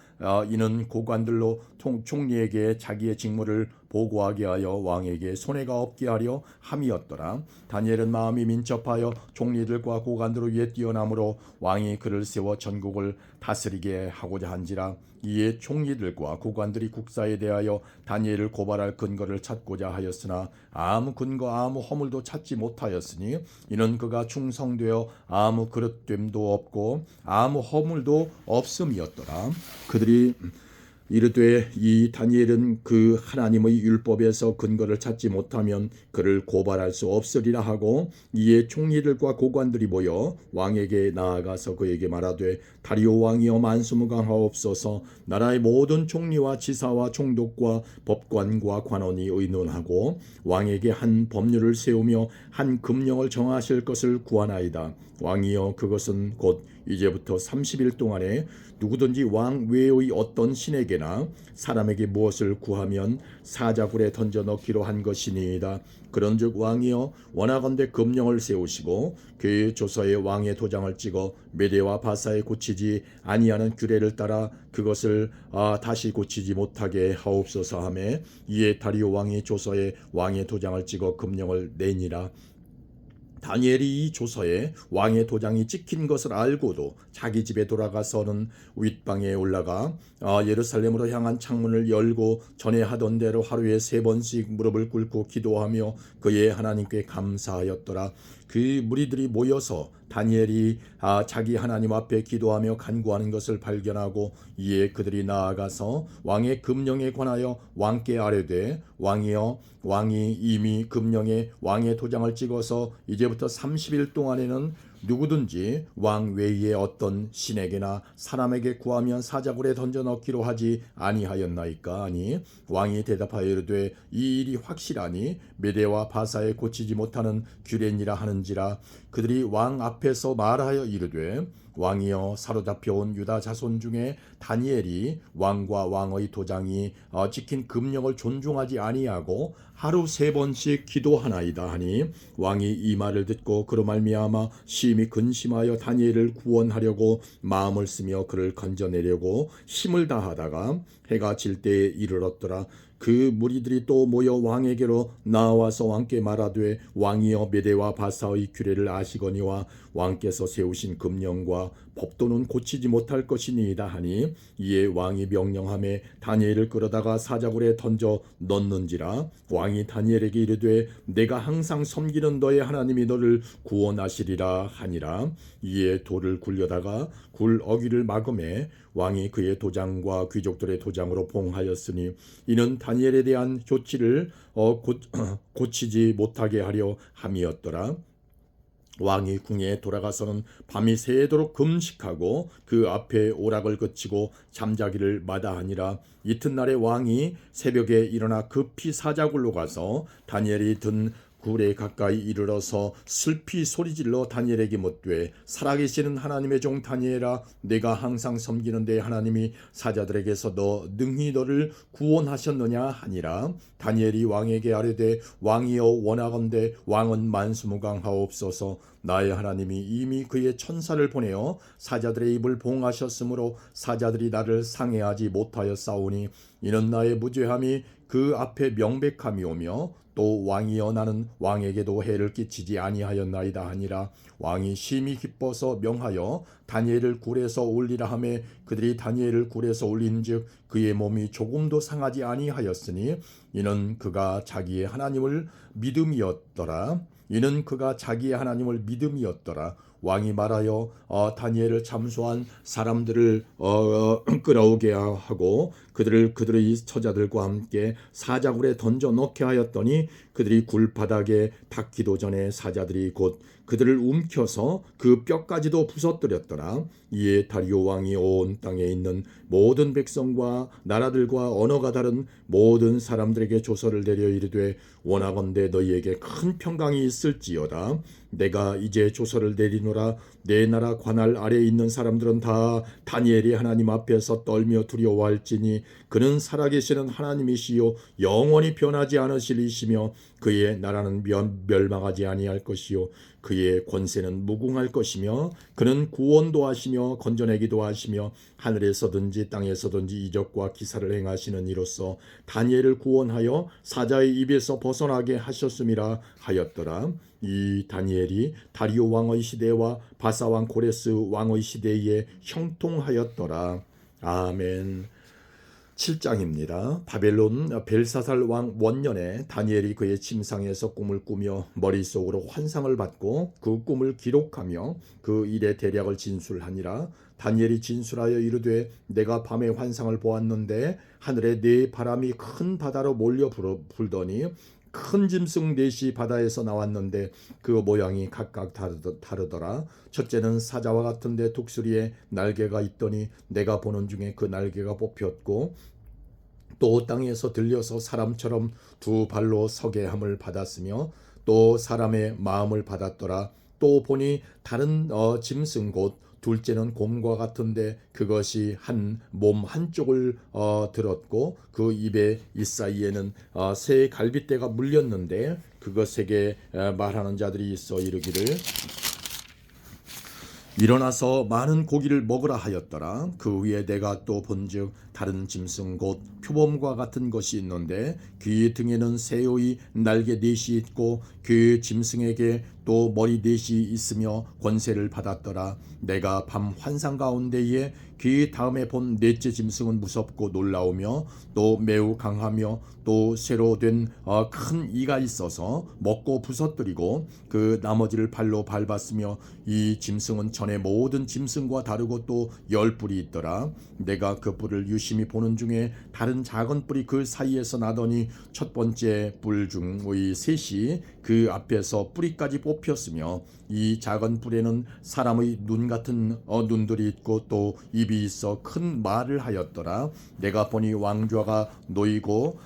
Speaker 1: 이는 고관들로 총리에게 자기의 직무를 보고하게 하여 왕에게 손해가 없게 하려 함이었더라. 다니엘은 마음이 민첩하여 총리들과 고관들 위에 뛰어나므로 왕이 그를 세워 전국을 다스리게 하고자 한지라. 이에 총리들과 고관들이 국사에 대하여 다니엘을 고발할 근거를 찾고자 하였으나 아무 근거 아무 허물도 찾지 못하였으니 이는 그가 충성되어 아무 그릇됨도 없고 아무 허물도 없음이었더라. 그들이 이르되 이 다니엘은 그 하나님의 율법에서 근거를 찾지 못하면 그를 고발할 수 없으리라 하고 이에 총리들과 고관들이 모여 왕에게 나아가서 그에게 말하되 다리오 왕이여 만수무강하옵소서. 나라의 모든 총리와 지사와 총독과 법관과 관원이 의논하고 왕에게 한 법률을 세우며 한 금령을 정하실 것을 구하나이다. 왕이여 그것은 곧 이제부터 30일 동안에 누구든지 왕 외의 어떤 신에게나 사람에게 무엇을 구하면 사자굴에 던져 넣기로 한 것이니이다. 그런즉 왕이여 원하건대 금령을 세우시고 그 조서에 왕의 도장을 찍어 메대와 바사에 고치지 아니하는 규례를 따라 그것을 다시 고치지 못하게 하옵소서 하매 이에 다리오 왕이 조서에 왕의 도장을 찍어 금령을 내니라. 다니엘이 이 조서에 왕의 도장이 찍힌 것을 알고도 자기 집에 돌아가서는 윗방에 올라가 예루살렘으로 향한 창문을 열고 전에 하던 대로 하루에 3번씩 무릎을 꿇고 기도하며 그의 하나님께 감사하였더라. 그 무리들이 모여서 다니엘이 자기 하나님 앞에 기도하며 간구하는 것을 발견하고 이에 그들이 나아가서 왕의 금령에 관하여 왕께 아뢰되 왕이여 왕이 이미 금령에 왕의 도장을 찍어서 이제부터 30일 동안에는 누구든지 왕 외에 어떤 신에게나 사람에게 구하면 사자굴에 던져 넣기로 하지 아니하였나이까. 아니 왕이 대답하여 이르되 이 일이 확실하니 메대와 바사에 고치지 못하는 규례니라 하는지라. 그들이 왕 앞에서 말하여 이르되 왕이여 사로잡혀온 유다 자손 중에 다니엘이 왕과 왕의 도장이 지킨 금령을 존중하지 아니하고 하루 3번씩 기도하나이다 하니 왕이 이 말을 듣고 그로 말미암아 심히 근심하여 다니엘을 구원하려고 마음을 쓰며 그를 건져내려고 힘을 다하다가 해가 질 때에 이르렀더라. 그 무리들이 또 모여 왕에게로 나와서 왕께 말하되 왕이여 메대와 바사의 규례를 아시거니와 왕께서 세우신 금령과 법도는 고치지 못할 것이니이다 하니 이에 왕이 명령하매 다니엘을 끌어다가 사자굴에 던져 넣는지라. 왕이 다니엘에게 이르되 내가 항상 섬기는 너의 하나님이 너를 구원하시리라 하니라. 이에 돌을 굴려다가 굴 어귀를 막음에 왕이 그의 도장과 귀족들의 도장으로 봉하였으니 이는 다니엘에 대한 조치를 고치지 못하게 하려 함이었더라. 왕이 궁에 돌아가서는 밤이 새도록 금식하고 그 앞에 오락을 그치고 잠자기를 마다하니라. 이튿날에 왕이 새벽에 일어나 급히 사자굴로 가서 다니엘이 든 굴에 가까이 이르러서 슬피 소리질러 다니엘에게 묻되 살아계시는 하나님의 종 다니엘아 내가 항상 섬기는 내 하나님이 사자들에게서 너 능히 너를 구원하셨느냐 하니라. 다니엘이 왕에게 아뢰되 왕이여 원하건대 왕은 만수무강하옵소서. 나의 하나님이 이미 그의 천사를 보내어 사자들의 입을 봉하셨으므로 사자들이 나를 상해하지 못하였사오니 이는 나의 무죄함이 그 앞에 명백함이오며 또 왕이여 나는 왕에게도 해를 끼치지 아니하였나이다 하니라. 왕이 심히 기뻐서 명하여 다니엘을 굴에서 올리라 하매 그들이 다니엘을 굴에서 올린즉 그의 몸이 조금도 상하지 아니하였으니 이는 그가 자기의 하나님을 믿음이었더라. 왕이 말하여 다니엘을 참소한 사람들을 끌어오게 하고 그들의 처자들과 함께 사자굴에 던져 넣게 하였더니 그들이 굴 바닥에 닿기도 전에 사자들이 곧 그들을 움켜서 그 뼈까지도 부서뜨렸더라. 이에 다리오 왕이 온 땅에 있는 모든 백성과 나라들과 언어가 다른 모든 사람들에게 조서를 내려 이르되 원하건대 너희에게 큰 평강이 있을지어다. 내가 이제 조서를 내리노라. 내 나라 관할 아래에 있는 사람들은 다 다니엘이 하나님 앞에서 떨며 두려워할지니 그는 살아계시는 하나님이시요 영원히 변하지 않으실 이시며 그의 나라는 멸망하지 아니할 것이요 그의 권세는 무궁할 것이며 그는 구원도 하시며 건져내기도 하시며 하늘에서든지 땅에서든지 이적과 기사를 행하시는 이로써 다니엘을 구원하여 사자의 입에서 벗어나게 하셨음이라 하였더라. 이 다니엘이 다리오 왕의 시대와 바사 왕 고레스 왕의 시대에 형통하였더라. 아멘. 7장입니다. 바벨론 벨사살 왕 원년에 다니엘이 그의 침상에서 꿈을 꾸며 머릿속으로 환상을 받고 그 꿈을 기록하며 그 일의 대략을 진술하니라. 다니엘이 진술하여 이르되 내가 밤에 환상을 보았는데 하늘에 네 바람이 큰 바다로 몰려 불더니 큰 짐승 넷이 바다에서 나왔는데 그 모양이 각각 다르더라. 첫째는 사자와 같은데 독수리에 날개가 있더니 내가 보는 중에 그 날개가 뽑혔고 또 땅에서 들려서 사람처럼 두 발로 서게 함을 받았으며 또 사람의 마음을 받았더라. 또 보니 다른 짐승 곧 둘째는 곰과 같은데 그것이 한 몸 한쪽을 들었고 그 입에 이사이에는 새 갈빗대가 물렸는데 그것에게 말하는 자들이 있어 이르기를 일어나서 많은 고기를 먹으라 하였더라. 그 위에 내가 또 본즉 다른 짐승 곧 표범과 같은 것이 있는데 그 등에는 새의 날개 넷이 있고 그 짐승에게 또 머리 넷이 있으며 권세를 받았더라. 내가 밤 환상 가운데에 그 다음에 본 넷째 짐승은 무섭고 놀라우며 또 매우 강하며 또 새로 된 큰 이가 있어서 먹고 부서뜨리고 그 나머지를 발로 밟았으며 이 짐승은 전에 모든 짐승과 다르고 또 10뿔이 있더라. 내가 그 뿔을 유심히 보는 중에 다른 작은 뿔이 그 사이에서 나더니 첫 번째 뿔 중의 셋이 그 앞에서 뿌리까지 높였으며 이 작은 뿔에는 사람의 눈 같은 눈들이 있고 또 입이 있어 큰 말을 하였더라. 내가 보니 왕좌가 놓이고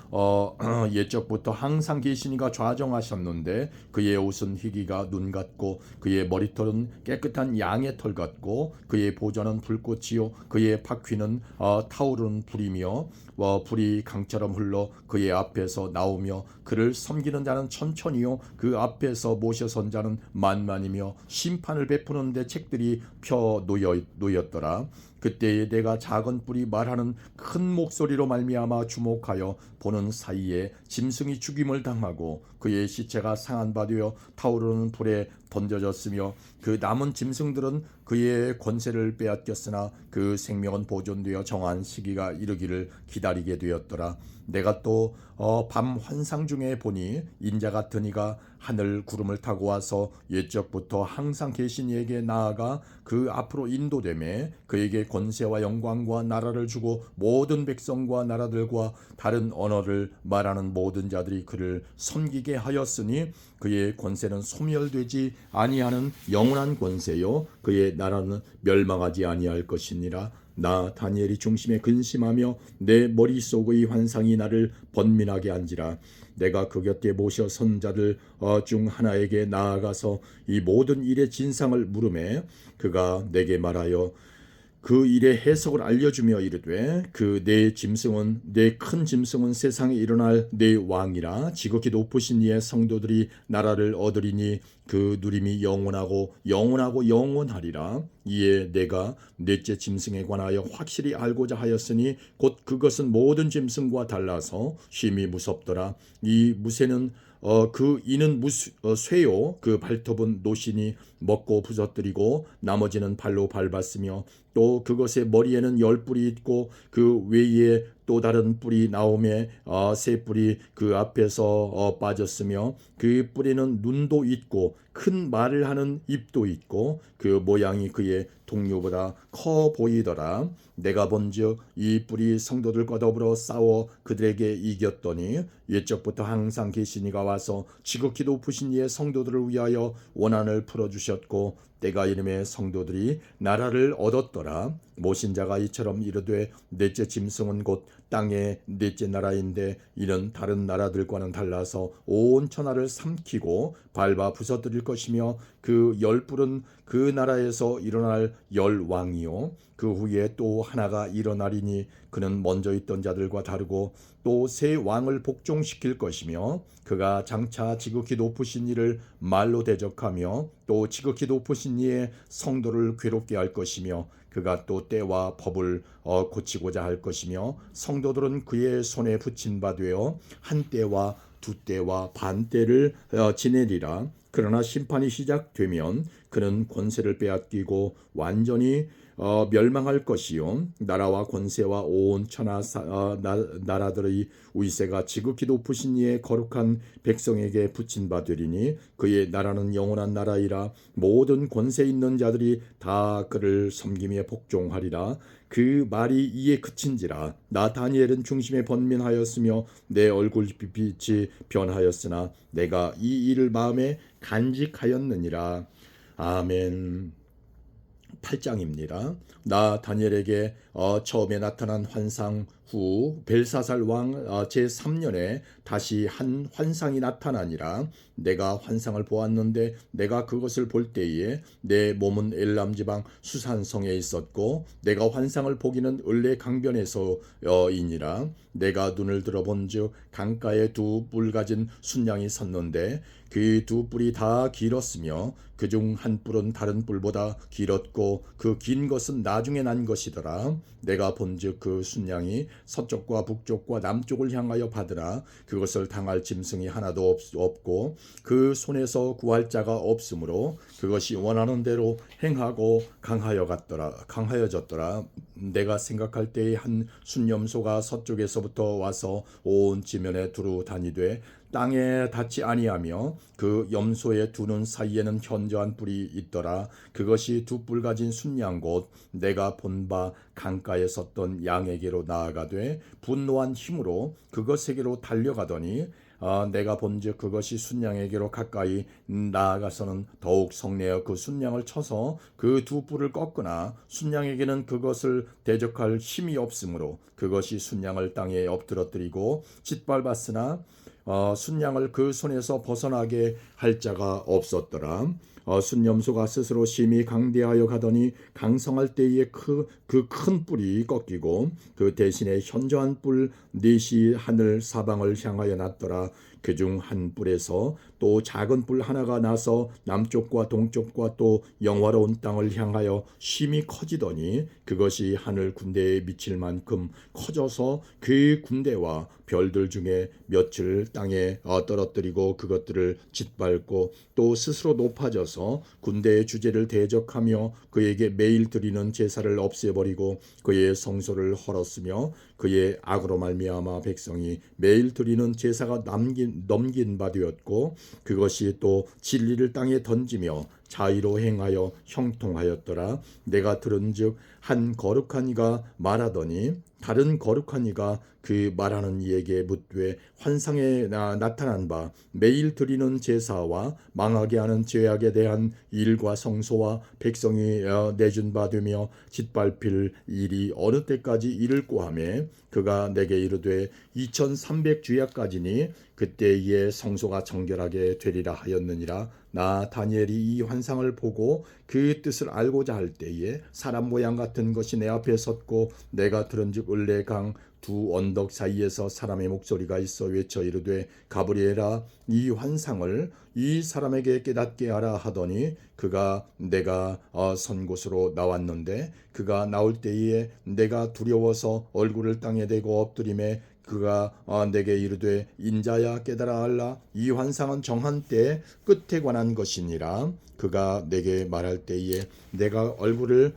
Speaker 1: 옛적부터 항상 계시니가 좌정하셨는데 그의 옷은 희기가 눈 같고 그의 머리털은 깨끗한 양의 털 같고 그의 보좌는 불꽃이요 그의 바퀴는 타오르는 불이며 불이 강처럼 흘러 그의 앞에서 나오며 그를 섬기는 자는 천천히요 그 앞에서 모셔 선 자는 만만이며 심판을 베푸는데 책들이 펴 놓였더라. 그때에 내가 작은 뿔이 말하는 큰 목소리로 말미암아 주목하여 보는 사이에 짐승이 죽임을 당하고 그의 시체가 상한 바 되어 타오르는 불에 던져졌으며 그 남은 짐승들은 그의 권세를 빼앗겼으나 그 생명은 보존되어 정한 시기가 이르기를 기다리게 되었더라. 내가 또 밤 환상 중에 보니 인자 같은 이가 하늘 구름을 타고 와서 옛적부터 항상 계신 이에게 나아가 그 앞으로 인도되매 그에게 권세와 영광과 나라를 주고 모든 백성과 나라들과 다른 언어를 말하는 모든 자들이 그를 섬기게 하였으니 그의 권세는 소멸되지 아니하는 영원한 권세요 그의 나라는 멸망하지 아니할 것이니라. 나 다니엘이 중심에 근심하며 내 머릿속의 환상이 나를 번민하게 한지라. 내가 그 곁에 모셔 선 자들 중 하나에게 나아가서 이 모든 일의 진상을 물으매 그가 내게 말하여 그 일의 해석을 알려주며 이르되 그 내 짐승은 내 큰 짐승은 세상에 일어날 내 왕이라 지극히 높으신 이의 성도들이 나라를 얻으리니 그 누림이 영원하고 영원하고 영원하리라. 이에 내가 넷째 짐승에 관하여 확실히 알고자 하였으니 곧 그것은 모든 짐승과 달라서 심히 무섭더라. 이 무새는 그 이는 쇠요 그 발톱은 노신이 먹고 부서뜨리고 나머지는 발로 밟았으며 또 그것의 머리에는 10뿔이 있고 그 외에 또 다른 뿔이 나오매 세 뿔이 그 앞에서 빠졌으며 그 뿔에는 눈도 있고 큰 말을 하는 입도 있고 그 모양이 그의 동료보다 커 보이더라. 내가 본즉 이 뿔이 성도들과 더불어 싸워 그들에게 이겼더니 옛적부터 항상 계신 이가 와서 지극히 높으신 이의 성도들을 위하여 원한을 풀어주셨고 때가 이름에 성도들이 나라를 얻었더라. 모신자가 이처럼 이르되 넷째 짐승은 곧 땅의 넷째 나라인데 이는 다른 나라들과는 달라서 온 천하를 삼키고 밟아 부서뜨릴 것이며 그 10뿔은 그 나라에서 일어날 10왕이요 그 후에 또 하나가 일어나리니 그는 먼저 있던 자들과 다르고 또 새 왕을 복종시킬 것이며 그가 장차 지극히 높으신 이를 말로 대적하며 또 지극히 높으신 이의 성도를 괴롭게 할 것이며 그가 또 때와 법을 고치고자 할 것이며 성도들은 그의 손에 붙인 바 되어 한 때와 두 때와 반 때를 지내리라. 그러나 심판이 시작되면 그는 권세를 빼앗기고 완전히 멸망할 것이요 나라와 권세와 온 천하 나라들의 위세가 지극히 높으신 이의 거룩한 백성에게 붙인 바 되리니 그의 나라는 영원한 나라이라. 모든 권세 있는 자들이 다 그를 섬기며 복종하리라. 그 말이 이에 그친지라. 나 다니엘은 중심에 번민하였으며 내 얼굴빛이 변하였으나 내가 이 일을 마음에 간직하였느니라. 아멘. 8장입니다. 나 다니엘에게 처음에 나타난 환상 후 벨사살 왕 제3년에 다시 한 환상이 나타나니라. 내가 환상을 보았는데 내가 그것을 볼 때에 내 몸은 엘람 지방 수산성에 있었고 내가 환상을 보기는 을레 강변에서이니라. 내가 눈을 들어본즉 강가에 두 뿔 가진 순양이 섰는데 그 두 뿔이 다 길었으며 그중 한 뿔은 다른 뿔보다 길었고 그 긴 것은 나중에 난 것이더라. 내가 본즉 그 순양이 서쪽과 북쪽과 남쪽을 향하여 받으라. 그것을 당할 짐승이 하나도 없고 그 손에서 구할 자가 없으므로 그것이 원하는 대로 행하고 강하여졌더라. 내가 생각할 때에 한 순념소가 서쪽에서부터 와서 온 지면에 두루 다니되 땅에 닿지 아니하며 그 염소의 두 눈 사이에는 현저한 뿔이 있더라. 그것이 두 뿔 가진 순양 곧 내가 본 바 강가에 섰던 양에게로 나아가되 분노한 힘으로 그것에게로 달려가더니 내가 본즉 그것이 순양에게로 가까이 나아가서는 더욱 성내어 그 순양을 쳐서 그 두 뿔을 꺾으나 순양에게는 그것을 대적할 힘이 없으므로 그것이 순양을 땅에 엎드러뜨리고 짓밟았으나 순양을 그 손에서 벗어나게 할 자가 없었더라. 순념소가 스스로 심히 강대하여 가더니 강성할 때에 그 큰 뿔이 꺾이고 그 대신에 현저한 뿔 넷이 하늘 사방을 향하여 났더라. 그중 한 뿔에서 또 작은 뿔 하나가 나서 남쪽과 동쪽과 또 영화로운 땅을 향하여 심히 커지더니 그것이 하늘 군대에 미칠 만큼 커져서 그 군대와 별들 중에 몇을 땅에 떨어뜨리고 그것들을 짓밟고 또 스스로 높아져서 군대의 주제를 대적하며 그에게 매일 드리는 제사를 없애버리고 그의 성소를 헐었으며 그의 악으로 말미암아 백성이 매일 드리는 제사가 넘긴 바 되었고 그것이 또 진리를 땅에 던지며 자의로 행하여 형통하였더라. 내가 들은즉 한 거룩한 이가 말하더니 다른 거룩한 이가 그 말하는 이에게 묻되 환상에 나타난 바 매일 드리는 제사와 망하게 하는 죄악에 대한 일과 성소와 백성이 내준 바 되며 짓밟힐 일이 어느 때까지 이를꼬 하매 그가 내게 이르되 2300 주야까지니 그때에 성소가 정결하게 되리라 하였느니라. 나 다니엘이 이 환상을 보고 그 뜻을 알고자 할 때에 사람 모양 같은 것이 내 앞에 섰고 내가 들은즉 을레 강 두 언덕 사이에서 사람의 목소리가 있어 외쳐 이르되 가브리엘아 이 환상을 이 사람에게 깨닫게 하라 하더니 그가 내가 선 곳으로 나왔는데 그가 나올 때에 내가 두려워서 얼굴을 땅에 대고 엎드림에 그가 내게 이르되 인자야 깨달아 알라 이 환상은 정한 때 끝에 관한 것이니라. 그가 내게 말할 때에 내가 얼굴을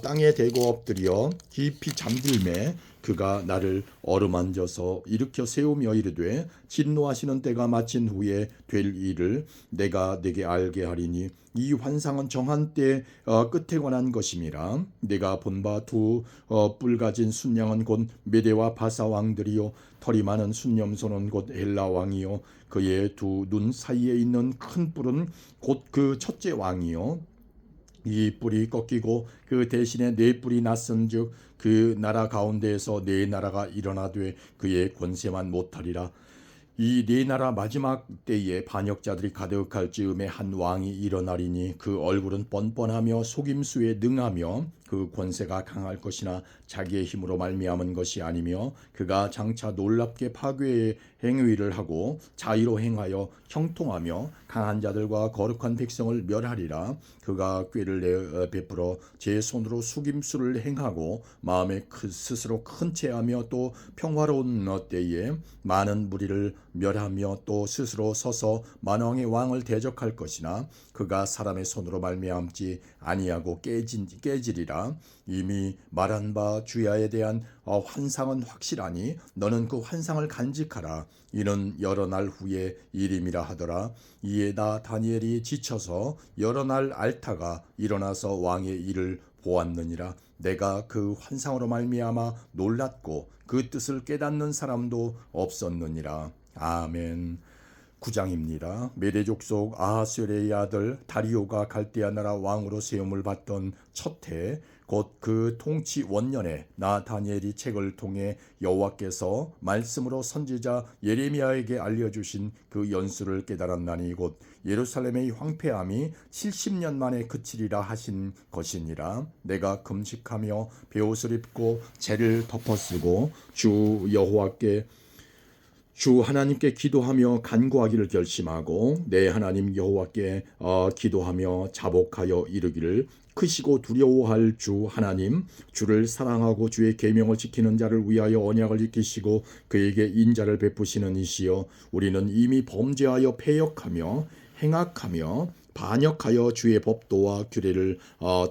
Speaker 1: 땅에 대고 엎드려 깊이 잠들매 그가 나를 어루만져서 일으켜 세우며 이르되 진노하시는 때가 마친 후에 될 일을 내가 네게 알게 하리니 이 환상은 정한 때 끝에 관한 것임이라. 내가 본 바 두 뿔 가진 순양은 곧 메대와 바사 왕들이요 털이 많은 순념소는 곧 헬라 왕이요 그의 두 눈 사이에 있는 큰 뿔은 곧 그 첫째 왕이요 이 뿔이 꺾이고 그 대신에 네 뿔이 났은즉 그 나라 가운데에서 네 나라가 일어나되 그의 권세만 못하리라. 이 네 나라 마지막 때에 반역자들이 가득할 즈음에 한 왕이 일어나리니 그 얼굴은 뻔뻔하며 속임수에 능하며 그 권세가 강할 것이나 자기의 힘으로 말미암은 것이 아니며 그가 장차 놀랍게 파괴의 행위를 하고 자의로 행하여 형통하며 강한 자들과 거룩한 백성을 멸하리라. 그가 꾀를 내 베풀어 제 손으로 속임수를 행하고 마음에 스스로 큰 채하며 또 평화로운 때에 많은 무리를 멸하며 또 스스로 서서 만왕의 왕을 대적할 것이나 그가 사람의 손으로 말미암지 아니하고 깨지리라. 이미 말한 바 주야에 대한 환상은 확실하니 너는 그 환상을 간직하라. 이는 여러 날 후에 일임이라 하더라. 이에 나 다니엘이 지쳐서 여러 날 앓다가 일어나서 왕의 일을 보았느니라. 내가 그 환상으로 말미암아 놀랐고 그 뜻을 깨닫는 사람도 없었느니라. 아멘. 9장입니다. 메대 족속 아하스웨의 아들 다리오가 갈대아 나라 왕으로 세움을 받던 첫 해 곧 그 통치 원년에 나 다니엘이 책을 통해 여호와께서 말씀으로 선지자 예레미야에게 알려주신 그 연수를 깨달았나니 곧 예루살렘의 황폐함이 70년 만에 그치리라 하신 것이니라. 내가 금식하며 베옷을 입고 재를 덮어쓰고 주 하나님께 기도하며 간구하기를 결심하고 내 하나님 여호와께 기도하며 자복하여 이르기를 크시고 두려워할 주 하나님 주를 사랑하고 주의 계명을 지키는 자를 위하여 언약을 지키시고 그에게 인자를 베푸시는 이시여 우리는 이미 범죄하여 패역하며 행악하며 반역하여 주의 법도와 규례를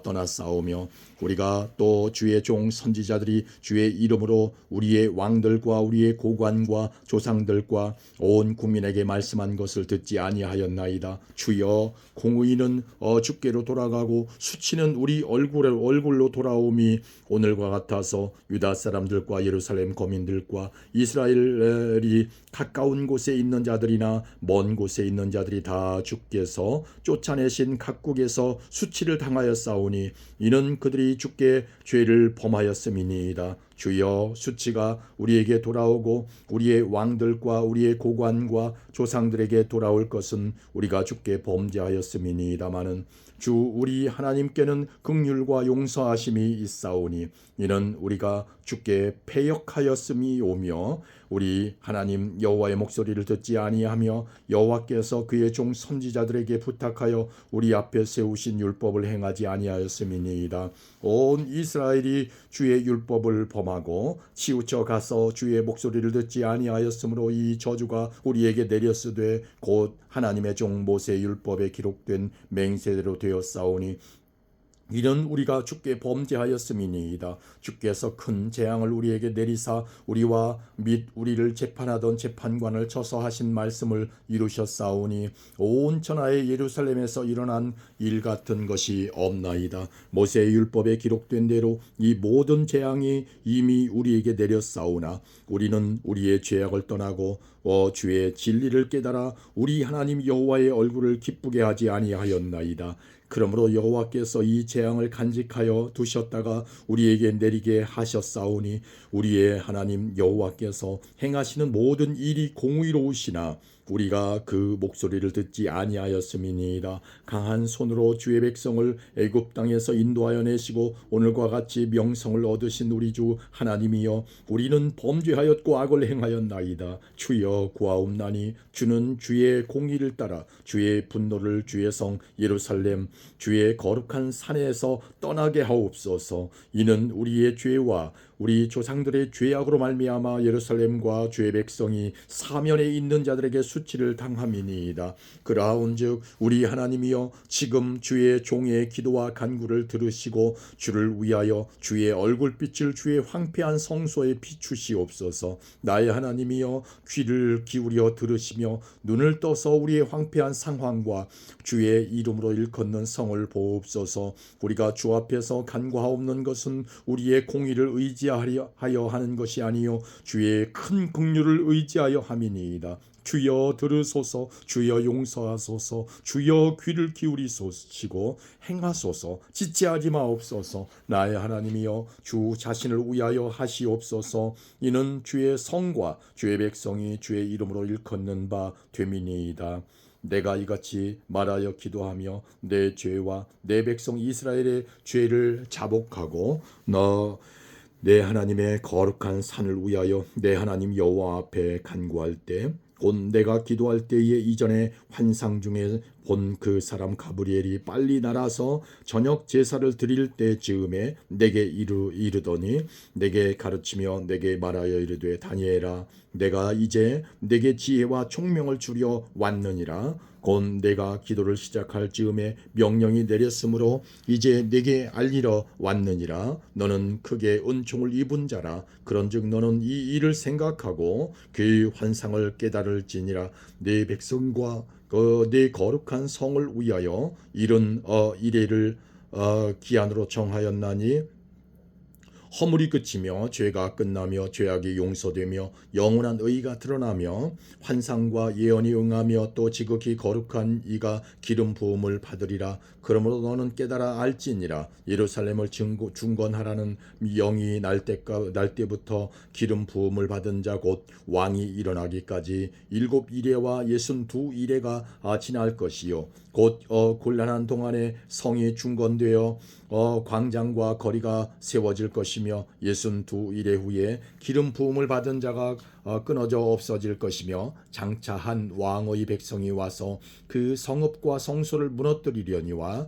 Speaker 1: 떠나싸우며 우리가 또 주의 종 선지자들이 주의 이름으로 우리의 왕들과 우리의 고관과 조상들과 온 국민에게 말씀한 것을 듣지 아니하였나이다. 주여, 공의는 주께로 돌아가고 수치는 우리 얼굴로 돌아오미 오늘과 같아서 유다 사람들과 예루살렘 거민들과 이스라엘이 가까운 곳에 있는 자들이나 먼 곳에 있는 자들이 다 주께서 쫓아내신 각국에서 수치를 당하였사오니 이는 그들이 주께 죄를 범하였음이니이다. 주여, 수치가 우리에게 돌아오고 우리의 왕들과 우리의 고관과 조상들에게 돌아올 것은 우리가 주께 범죄하였음이니이다마는 주 우리 하나님께는 긍휼과 용서하심이 있사오니 이는 우리가 주께 패역하였음이 오며 우리 하나님 여호와의 목소리를 듣지 아니하며 여호와께서 그의 종 선지자들에게 부탁하여 우리 앞에 세우신 율법을 행하지 아니하였음이니이다. 온 이스라엘이 주의 율법을 범하고 치우쳐 가서 주의 목소리를 듣지 아니하였으므로 이 저주가 우리에게 내렸으되 곧 하나님의 종 모세의 율법에 기록된 맹세대로 되었사오니 이는 우리가 주께 범죄하였음이니이다. 주께서 큰 재앙을 우리에게 내리사 우리와 및 우리를 재판하던 재판관을 쳐서 하신 말씀을 이루셨사오니 온 천하의 예루살렘에서 일어난 일 같은 것이 없나이다. 모세의 율법에 기록된 대로 이 모든 재앙이 이미 우리에게 내렸사오나 우리는 우리의 죄악을 떠나고 주의 진리를 깨달아 우리 하나님 여호와의 얼굴을 기쁘게 하지 아니하였나이다. 그러므로 여호와께서 이 재앙을 간직하여 두셨다가 우리에게 내리게 하셨사오니 우리의 하나님 여호와께서 행하시는 모든 일이 공의로우시나 우리가 그 목소리를 듣지 아니하였음이니이다. 강한 손으로 주의 백성을 애굽 땅에서 인도하여 내시고 오늘과 같이 명성을 얻으신 우리 주 하나님이여 우리는 범죄하였고 악을 행하였나이다. 주여 구하옵나니 주는 주의 공의를 따라 주의 분노를 주의 성 예루살렘 주의 거룩한 산에서 떠나게 하옵소서. 이는 우리의 죄와 우리 조상들의 죄악으로 말미암아 예루살렘과 주의 백성이 사면에 있는 자들에게 수치를 당함이니이다. 그라온즉 우리 하나님이여 지금 주의 종의 기도와 간구를 들으시고 주를 위하여 주의 얼굴빛을 주의 황폐한 성소에 비추시옵소서. 나의 하나님이여 귀를 기울여 들으시며 눈을 떠서 우리의 황폐한 상황과 주의 이름으로 일컫는 성을 보옵소서. 우리가 주 앞에서 간구하옵는 것은 우리의 공의를 의지하여 하는 것이 아니요 주의 큰 긍휼을 의지하여 함이니이다. 주여 들으소서. 주여 용서하소서. 주여 귀를 기울이소시고 행하소서. 지체하지 마옵소서. 나의 하나님이여 주 자신을 위하여 하시옵소서. 이는 주의 성과 주의 백성이 주의 이름으로 일컫는 바 됨이니이다. 내가 이같이 말하여 기도하며 내 죄와 내 백성 이스라엘의 죄를 자복하고 내 하나님의 거룩한 산을 위하여 내 하나님 여호와 앞에 간구할 때 곧 내가 기도할 때에 이전에 환상 중에 본 그 사람 가브리엘이 빨리 날아서 저녁 제사를 드릴 때 즈음에 내게 이르더니 내게 가르치며 내게 말하여 이르되 다니엘아 내가 이제 내게 지혜와 총명을 주려 왔느니라. 곧 내가 기도를 시작할 즈음에 명령이 내렸으므로 이제 내게 알리러 왔느니라. 너는 크게 은총을 입은 자라. 그런즉 너는 이 일을 생각하고 그 환상을 깨달을지니라. 내 백성과 내 거룩한 성을 위하여 이런 이래를 기한으로 정하였나니 허물이 그치며 죄가 끝나며 죄악이 용서되며 영원한 의가 드러나며 환상과 예언이 응하며 또 지극히 거룩한 이가 기름 부음을 받으리라. 그러므로 너는 깨달아 알지니라. 예루살렘을 중건하라는 영이 날 때부터 기름 부음을 받은 자 곧 왕이 일어나기까지 7 이레와 62 이레가 지날 것이요 곧 곤란한 동안에 성이 중건되어 광장과 거리가 세워질 것이며 62 이레 후에 기름 부음을 받은 자가 끊어져 없어질 것이며 장차 한 왕의 백성이 와서 그 성읍과 성소를 무너뜨리려니와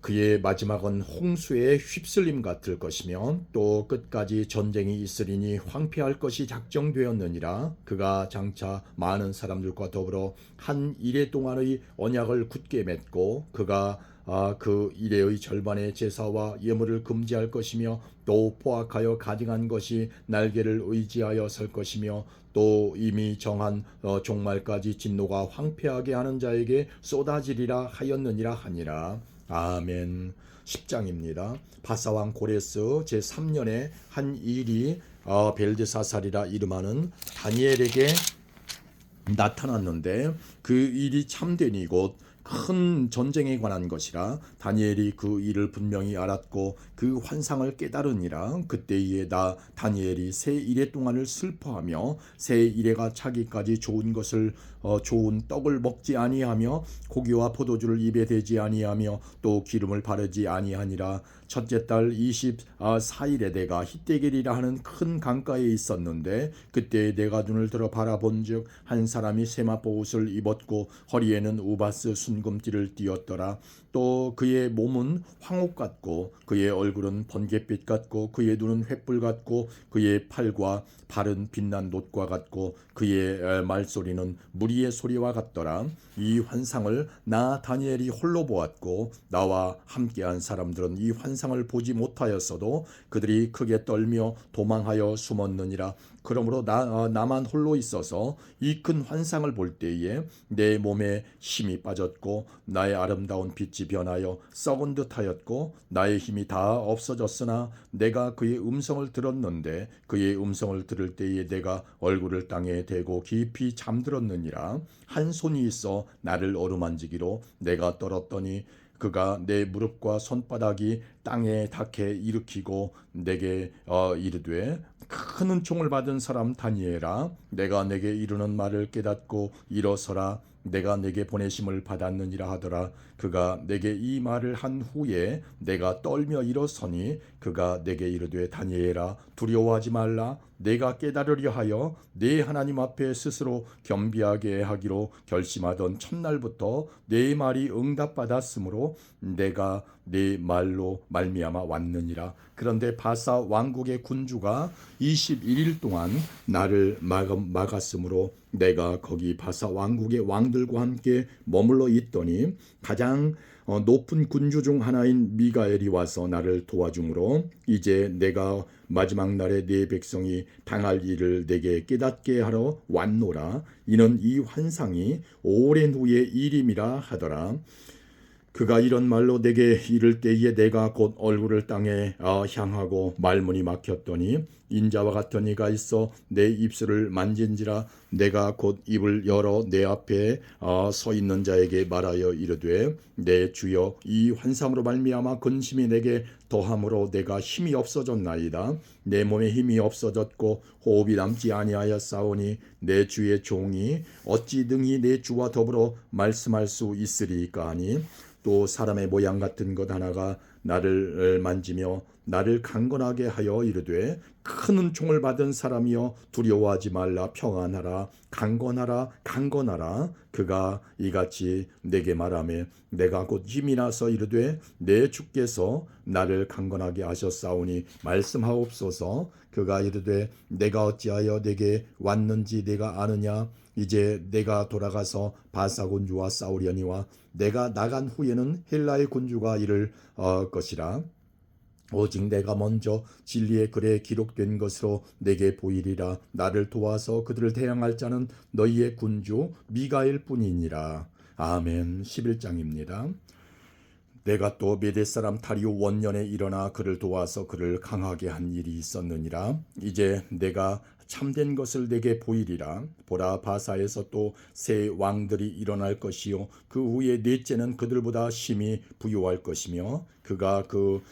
Speaker 1: 그의 마지막은 홍수의 휩쓸림 같을 것이며 또 끝까지 전쟁이 있으리니 황폐할 것이 작정되었느니라. 그가 장차 많은 사람들과 더불어 한 이레 동안의 언약을 굳게 맺고 그가 그 일회의 절반의 제사와 예물을 금지할 것이며 또 포악하여 가증한 것이 날개를 의지하여 설 것이며 또 이미 정한 종말까지 진노가 황폐하게 하는 자에게 쏟아지리라 하였느니라 하니라. 아멘. 10장입니다. 바사왕 고레스 제3년에 한 일이 벨드사살이라 이름하는 다니엘에게 나타났는데 그 일이 참되니 곧 큰 전쟁에 관한 것이라 다니엘이 그 일을 분명히 알았고 그 환상을 깨달으니라. 그때에 다니엘이 새 이래 동안을 슬퍼하며 새 이래가 차기까지 좋은 떡을 먹지 아니하며 고기와 포도주를 입에 대지 아니하며 또 기름을 바르지 아니하니라. 첫째 달 24일에 내가 히데겔이라 하는 큰 강가에 있었는데 그때 내가 눈을 들어 바라본즉 한 사람이 세마포 옷을 입었고 허리에는 우바스 순금띠를 띠었더라. 또 그의 몸은 황옥 같고 그의 얼굴은 번갯빛 같고 그의 눈은 횃불 같고 그의 팔과 발은 빛난 놋과 같고 그의 말소리는 무리의 소리와 같더라. 이 환상을 나 다니엘이 홀로 보았고 나와 함께한 사람들은 이 환상을 보지 못하였어도 그들이 크게 떨며 도망하여 숨었느니라. 그러므로 나만 홀로 있어서 이 큰 환상을 볼 때에 내 몸에 힘이 빠졌고 나의 아름다운 빛이 변하여 썩은 듯하였고 나의 힘이 다 없어졌으나 내가 그의 음성을 들었는데 그의 음성을 들을 때에 내가 얼굴을 땅에 대고 깊이 잠들었느니라. 한 손이 있어 나를 어루만지기로 내가 떨었더니 그가 내 무릎과 손바닥이 땅에 닿게 일으키고 내게 이르되 큰 은총을 받은 사람 다니엘아 내가 내게 이르는 말을 깨닫고 일어서라. 내가 내게 보내심을 받았느니라 하더라. 그가 내게 이 말을 한 후에 내가 떨며 일어서니 그가 내게 이르되 다니엘아 두려워하지 말라. 내가 깨달으려 하여 내 하나님 앞에 스스로 겸비하게 하기로 결심하던 첫날부터 내 말이 응답받았으므로 내가 네 말로 말미암아 왔느니라. 그런데 바사 왕국의 군주가 21일 동안 나를 막았으므로 내가 거기 바사 왕국의 왕들과 함께 머물러 있더니 가장 높은 군주 중 하나인 미가엘이 와서 나를 도와주므로 이제 내가 마지막 날에 네 백성이 당할 일을 내게 깨닫게 하러 왔노라. 이는 이 환상이 오랜 후의 일임이라 하더라. 그가 이런 말로 내게 이를 때에 내가 곧 얼굴을 땅에 향하고 말문이 막혔더니 인자와 같은 이가 있어 내 입술을 만진지라. 내가 곧 입을 열어 내 앞에 서 있는 자에게 말하여 이르되 내 주여 이 환상으로 말미암아 근심이 내게 더함으로 내가 힘이 없어졌나이다. 내 몸에 힘이 없어졌고 호흡이 남지 아니하였사오니 내 주의 종이 어찌 능히 내 주와 더불어 말씀할 수 있으리까 하니 또 사람의 모양 같은 것 하나가 나를 만지며 나를 강건하게 하여 이르되 큰 은총을 받은 사람이여 두려워하지 말라. 평안하라. 강건하라. 그가 이같이 내게 말하며 내가 곧 힘이 나서 이르되 내 주께서 나를 강건하게 하셨사오니 말씀하옵소서. 그가 이르되 내가 어찌하여 내게 왔는지 내가 아느냐. 이제 내가 돌아가서 바사 군주와 싸우려니와 내가 나간 후에는 헬라의 군주가 이를 것이라. 오직 내가 먼저 진리의 글에 기록된 것으로 내게 보이리라. 나를 도와서 그들을 대항할 자는 너희의 군주 미가엘 뿐이니라. 아멘. 11장입니다. 내가 또 메대 사람 다리오 원년에 일어나 그를 도와서 그를 강하게 한 일이 있었느니라. 이제 내가 참된 것을 내게 보이리라. 보라 바사에서 또 새 왕들이 일어날 것이요 그 후에 넷째는 그들보다 심히 부요할 것이며 그가 그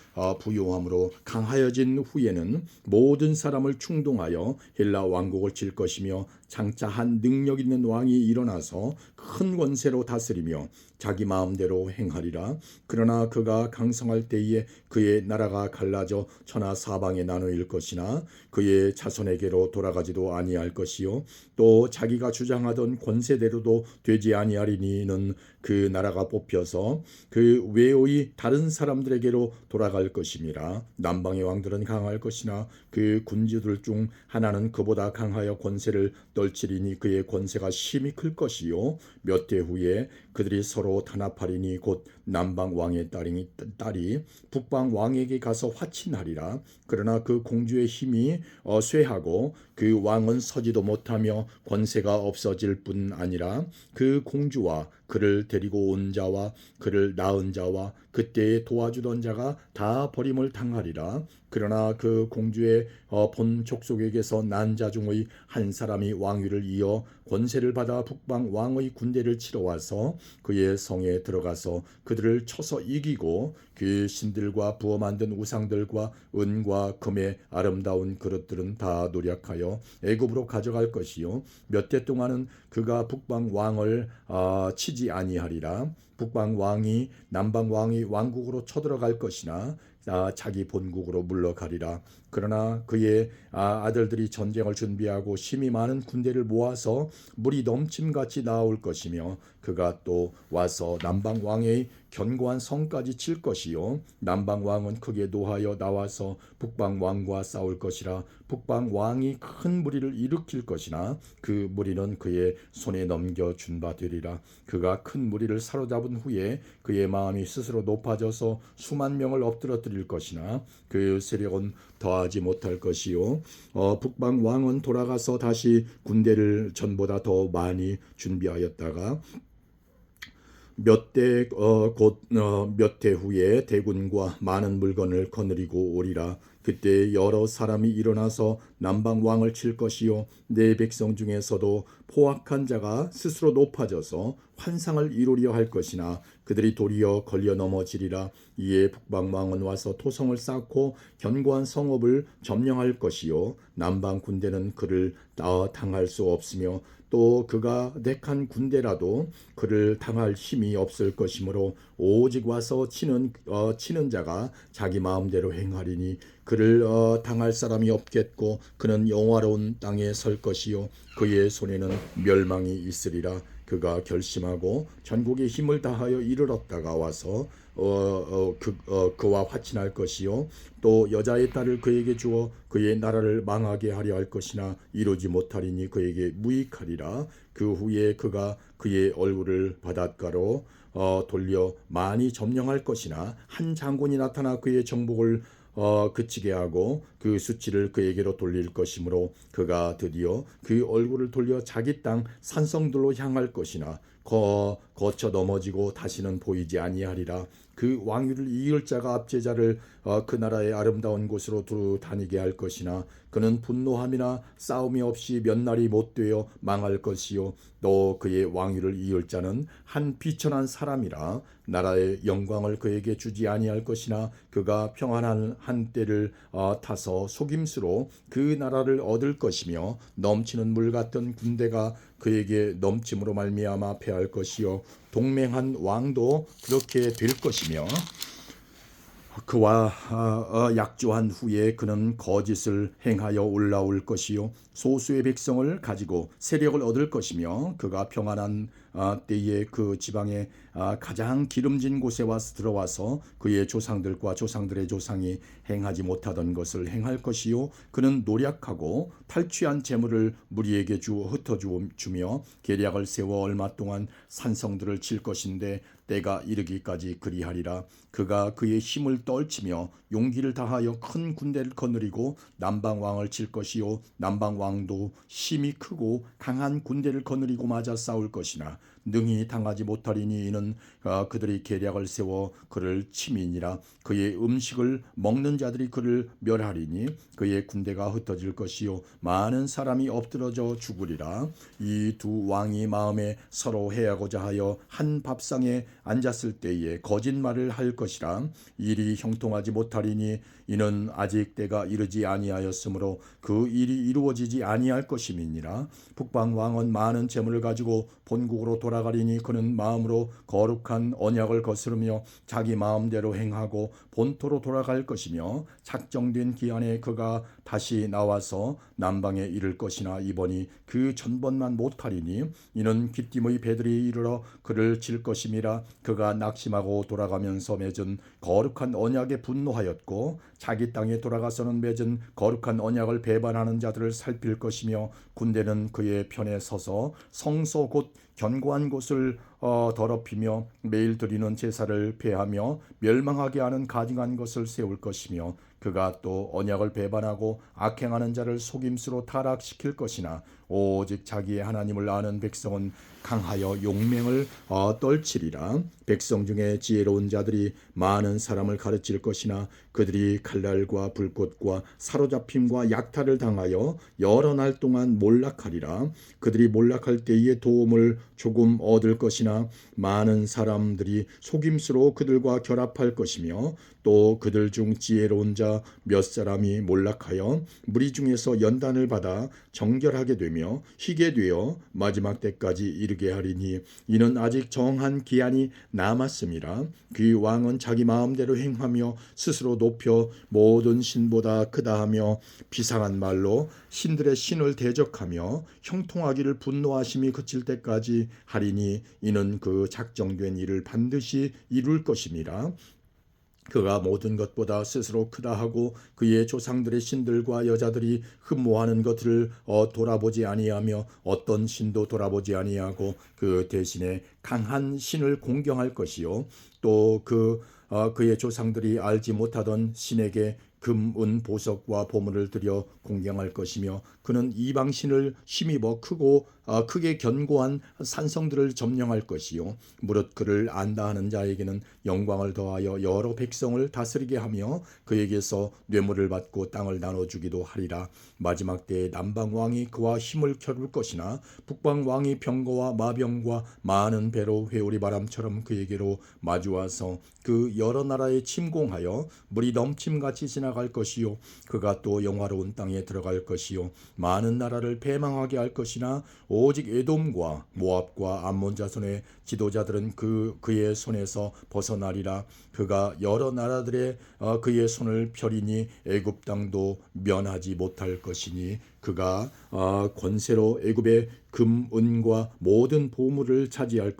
Speaker 1: 부요함으로 강하여진 후에는 모든 사람을 충동하여 헬라 왕국을 칠 것이며 장차 한 능력 있는 왕이 일어나서 큰 권세로 다스리며 자기 마음대로 행하리라. 그러나 그가 강성할 때에 그의 나라가 갈라져 천하 사방에 나누일 것이나 그의 자손에게로 돌아가지도 아니할 것이요 또 자기가 주장하던 권세대로도 되지 아니하리니 이는 그 나라가 뽑혀서 그 외의 다른 사람들에게로 돌아갈 것임이라. 남방의 왕들은 강할 것이나 그 군주들 중 하나는 그보다 강하여 권세를 떨치리니 그의 권세가 심히 클 것이요 몇 해 후에 그들이 서로 단합하리니 곧 남방 왕의 딸이 북방 왕에게 가서 화친하리라. 그러나 그 공주의 힘이 쇠하고 그 왕은 서지도 못하며 권세가 없어질 뿐 아니라 그 공주와 그를 데리고 온 자와 그를 낳은 자와 그때에 도와주던 자가 다 버림을 당하리라. 그러나 그 공주의 본 족속에게서 난 자 중의 한 사람이 왕위를 이어 권세를 받아 북방 왕의 군대를 치러 와서 그의 성에 들어가서 그들을 쳐서 이기고 그 신들과 부어 만든 우상들과 은과 금의 아름다운 그릇들은 다 노력하여 애굽으로 가져갈 것이요 몇 해 동안은 그가 북방 왕을 치지 아니하리라. 북방 왕이 남방 왕이 왕국으로 쳐들어갈 것이나 자기 본국으로 물러가리라. 그러나 그의 아들들이 전쟁을 준비하고 심히 많은 군대를 모아서 물이 넘침같이 나올 것이며 그가 또 와서 남방 왕의 견고한 성까지 칠 것이요 남방 왕은 크게 노하여 나와서 북방 왕과 싸울 것이라. 북방 왕이 큰 무리를 일으킬 것이나 그 무리는 그의 손에 넘겨준 바 되리라. 그가 큰 무리를 사로잡은 후에 그의 마음이 스스로 높아져서 수만 명을 엎드러뜨릴 것이나 그 세력은 더하지 못할 것이요 북방 왕은 돌아가서 다시 군대를 전보다 더 많이 준비하였다가 몇 해 후에 대군과 많은 물건을 거느리고 오리라. 그때 여러 사람이 일어나서 남방 왕을 칠 것이요 내 백성 중에서도 포악한 자가 스스로 높아져서 환상을 이루려 할 것이나 그들이 도리어 걸려 넘어지리라. 이에 북방 왕은 와서 토성을 쌓고 견고한 성읍을 점령할 것이요 남방 군대는 그를 당할 수 없으며 또 그가 택한 군대라도 그를 당할 힘이 없을 것이므로 오직 와서 치는 자가 자기 마음대로 행하리니 그를 당할 사람이 없겠고 그는 영화로운 땅에 설 것이요 그의 손에는 멸망이 있으리라. 그가 결심하고 전국에 힘을 다하여 이르렀다가 와서 그와 화친할 것이요 또 여자의 딸을 그에게 주어 그의 나라를 망하게 하려 할 것이나 이루지 못하리니 그에게 무익하리라. 그 후에 그가 그의 얼굴을 바닷가로 돌려 많이 점령할 것이나 한 장군이 나타나 그의 정복을 그치게 하고 그 수치를 그에게로 돌릴 것이므로 그가 드디어 그 얼굴을 돌려 자기 땅 산성들로 향할 것이나 거쳐 넘어지고 다시는 보이지 아니하리라. 그 왕위를 이을 자가 압제자를 그 나라의 아름다운 곳으로 두루 다니게 할 것이나 그는 분노함이나 싸움이 없이 몇 날이 못 되어 망할 것이요 또 그의 왕위를 이을 자는 한 비천한 사람이라. 나라의 영광을 그에게 주지 아니할 것이나 그가 평안한 한때를 타서 속임수로 그 나라를 얻을 것이며 넘치는 물 같은 군대가 그에게 넘침으로 말미암아 패할 것이요 동맹한 왕도 그렇게 될 것이며 그와 약조한 후에 그는 거짓을 행하여 올라올 것이요 소수의 백성을 가지고 세력을 얻을 것이며 그가 평안한 때에 그 지방의 가장 기름진 곳에 와서 들어와서 그의 조상들과 조상들의 조상이 행하지 못하던 것을 행할 것이요 그는 노력하고 탈취한 재물을 무리에게 흩어주며 계략을 세워 얼마 동안 산성들을 칠 것인데 때가 이르기까지 그리하리라. 그가 그의 힘을 떨치며 용기를 다하여 큰 군대를 거느리고 남방 왕을 칠 것이요 남방 왕도 힘이 크고 강한 군대를 거느리고 맞아 싸울 것이나 능히 당하지 못하리니 이는 그들이 계략을 세워 그를 침이니라. 그의 음식을 먹는 자들이 그를 멸하리니 그의 군대가 흩어질 것이요 많은 사람이 엎드러져 죽으리라. 이 두 왕이 마음에 서로 해하고자 하여 한 밥상에 앉았을 때에 거짓말을 할 것이라. 일이 형통하지 못하리니 이는 아직 때가 이르지 아니하였으므로 그 일이 이루어지지 아니할 것임이니라. 북방 왕은 많은 재물을 가지고 본국으로 돌아가리니 그는 마음으로 거룩한 언약을 거스르며 자기 마음대로 행하고 본토로 돌아갈 것이며 작정된 기한에 그가 다시 나와서 남방에 이를 것이나 이번이 그 전번만 못하리니 이는 귀띔의 배들이 이르러 그를 칠 것임이라. 그가 낙심하고 돌아가면서 맺은 거룩한 언약에 분노하였고 자기 땅에 돌아가서는 맺은 거룩한 언약을 배반하는 자들을 살필 것이며 군대는 그의 편에 서서 성소 곧 견고한 곳을 더럽히며 매일 드리는 제사를 폐하며 멸망하게 하는 가증한 것을 세울 것이며 그가 또 언약을 배반하고 악행하는 자를 속임수로 타락시킬 것이나 오직 자기의 하나님을 아는 백성은 강하여 용맹을 떨치리라. 백성 중에 지혜로운 자들이 많은 사람을 가르칠 것이나 그들이 칼날과 불꽃과 사로잡힘과 약탈을 당하여 여러 날 동안 몰락하리라. 그들이 몰락할 때에 도움을 조금 얻을 것이나 많은 사람들이 속임수로 그들과 결합할 것이며 또 그들 중 지혜로운 자 몇 사람이 몰락하여 무리 중에서 연단을 받아 정결하게 되며 희게 되어 마지막 때까지 이르게 하리니 이는 아직 정한 기한이 남았음이라. 그 왕은 자기 마음대로 행하며 스스로 높여 모든 신보다 크다 하며 비상한 말로 신들의 신을 대적하며 형통하기를 분노하심이 그칠 때까지 하리니 이는 그 작정된 일을 반드시 이룰 것임이라. 그가 모든 것보다 스스로 크다 하고 그의 조상들의 신들과 여자들이 흠모하는 것들을 돌아보지 아니하며 어떤 신도 돌아보지 아니하고 그 대신에 강한 신을 공경할 것이요 또 그의 조상들이 알지 못하던 신에게 금, 은, 보석과 보물을 들여 공경할 것이며 그는 이방신을 힘입어 크게 견고한 산성들을 점령할 것이요 무릇 그를 안다 하는 자에게는 영광을 더하여 여러 백성을 다스리게 하며 그에게서 뇌물을 받고 땅을 나눠주기도 하리라. 마지막 때에 남방 왕이 그와 힘을 겨룰 것이나 북방 왕이 병거와 마병과 많은 배로 회오리 바람처럼 그에게로 마주와서 그 여러 나라에 침공하여 물이 넘침같이 지나갈 것이요 그가 또 영화로운 땅에 들어갈 것이요 많은 나라를 패망하게 할 것이나 오직 에돔과 모압과 암몬 자손의 지도자들은 그의 손에서 벗어나리라. 그가 여러 나라들의 그의 손을 펴리니 애굽 땅도 면하지 못할 것이니 그가 권세로 애굽의 금, 은과 모든 보물을 차지할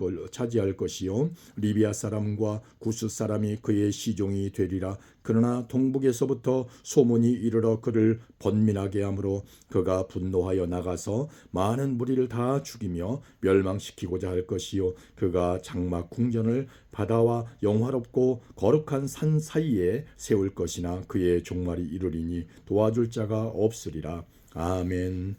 Speaker 1: 것이요 리비아 사람과 구스 사람이 그의 시종이 되리라. 그러나 동북에서부터 소문이 이르러 그를 번민하게 하므로 그가 분노하여 나가서 많은 무리를 다 죽이며 멸망시키고자 할 것이요 그가 장막 궁전을 바다와 영화롭고 거룩한 산 사이에 세울 것이나 그의 종말이 이르리니 도와줄 자가 없으리라. 아멘.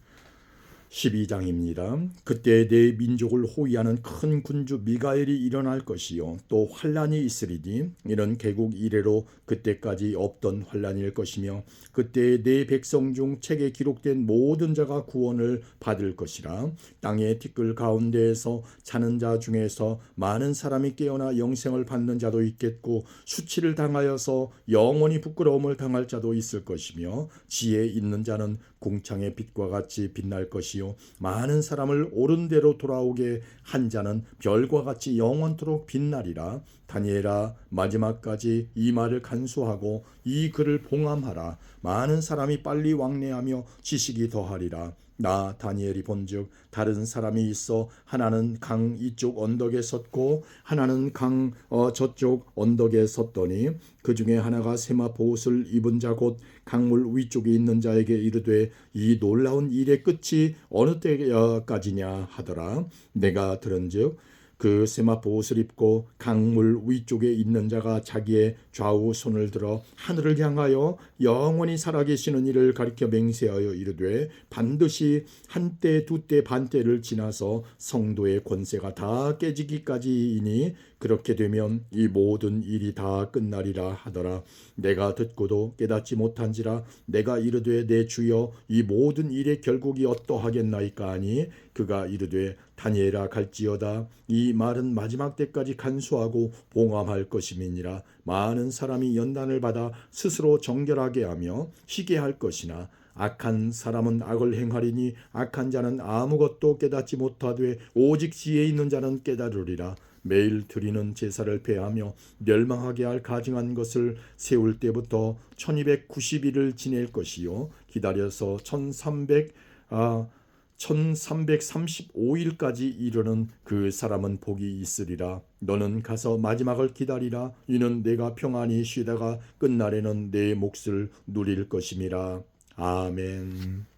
Speaker 1: 12장입니다. 그때 내 민족을 호위하는 큰 군주 미가엘이 일어날 것이요 또 환란이 있으리니 이는 개국 이래로 그때까지 없던 환란일 것이며 그때 내 백성 중 책에 기록된 모든 자가 구원을 받을 것이라. 땅의 티끌 가운데에서 자는 자 중에서 많은 사람이 깨어나 영생을 받는 자도 있겠고 수치를 당하여서 영원히 부끄러움을 당할 자도 있을 것이며 지혜 있는 자는 궁창의 빛과 같이 빛날 것이요 많은 사람을 옳은 대로 돌아오게 한 자는 별과 같이 영원토록 빛나리라. 다니엘아 마지막까지 이 말을 간수하고 이 글을 봉함하라. 많은 사람이 빨리 왕래하며 지식이 더하리라. 나 다니엘이 본즉 다른 사람이 있어 하나는 강 이쪽 언덕에 섰고 하나는 강 저쪽 언덕에 섰더니 그 중에 하나가 세마포 옷을 입은 자 곧 강물 위쪽에 있는 자에게 이르되 이 놀라운 일의 끝이 어느 때까지냐 하더라. 내가 들은즉 그 세마포 옷을 입고 강물 위쪽에 있는 자가 자기의 좌우 손을 들어 하늘을 향하여 영원히 살아계시는 이를 가리켜 맹세하여 이르되 반드시 한때 두때 반때를 지나서 성도의 권세가 다 깨지기까지이니 그렇게 되면 이 모든 일이 다 끝나리라 하더라. 내가 듣고도 깨닫지 못한지라. 내가 이르되 내 주여 이 모든 일의 결국이 어떠하겠나이까 하니 그가 이르되 다니엘아 갈지어다. 이 이 말은 마지막 때까지 간수하고 봉함할 것임이니라. 많은 사람이 연단을 받아 스스로 정결하게 하며 희게 할 것이나 악한 사람은 악을 행하리니 악한 자는 아무것도 깨닫지 못하되 오직 지혜 있는 자는 깨달으리라. 매일 드리는 제사를 폐하며 멸망하게 할 가증한 것을 세울 때부터 1290일을 지낼 것이요 기다려서 1335일까지 이르는 그 사람은 복이 있으리라. 너는 가서 마지막을 기다리라. 이는 내가 평안히 쉬다가 끝날에는 내 몫을 누릴 것임이라. 아멘.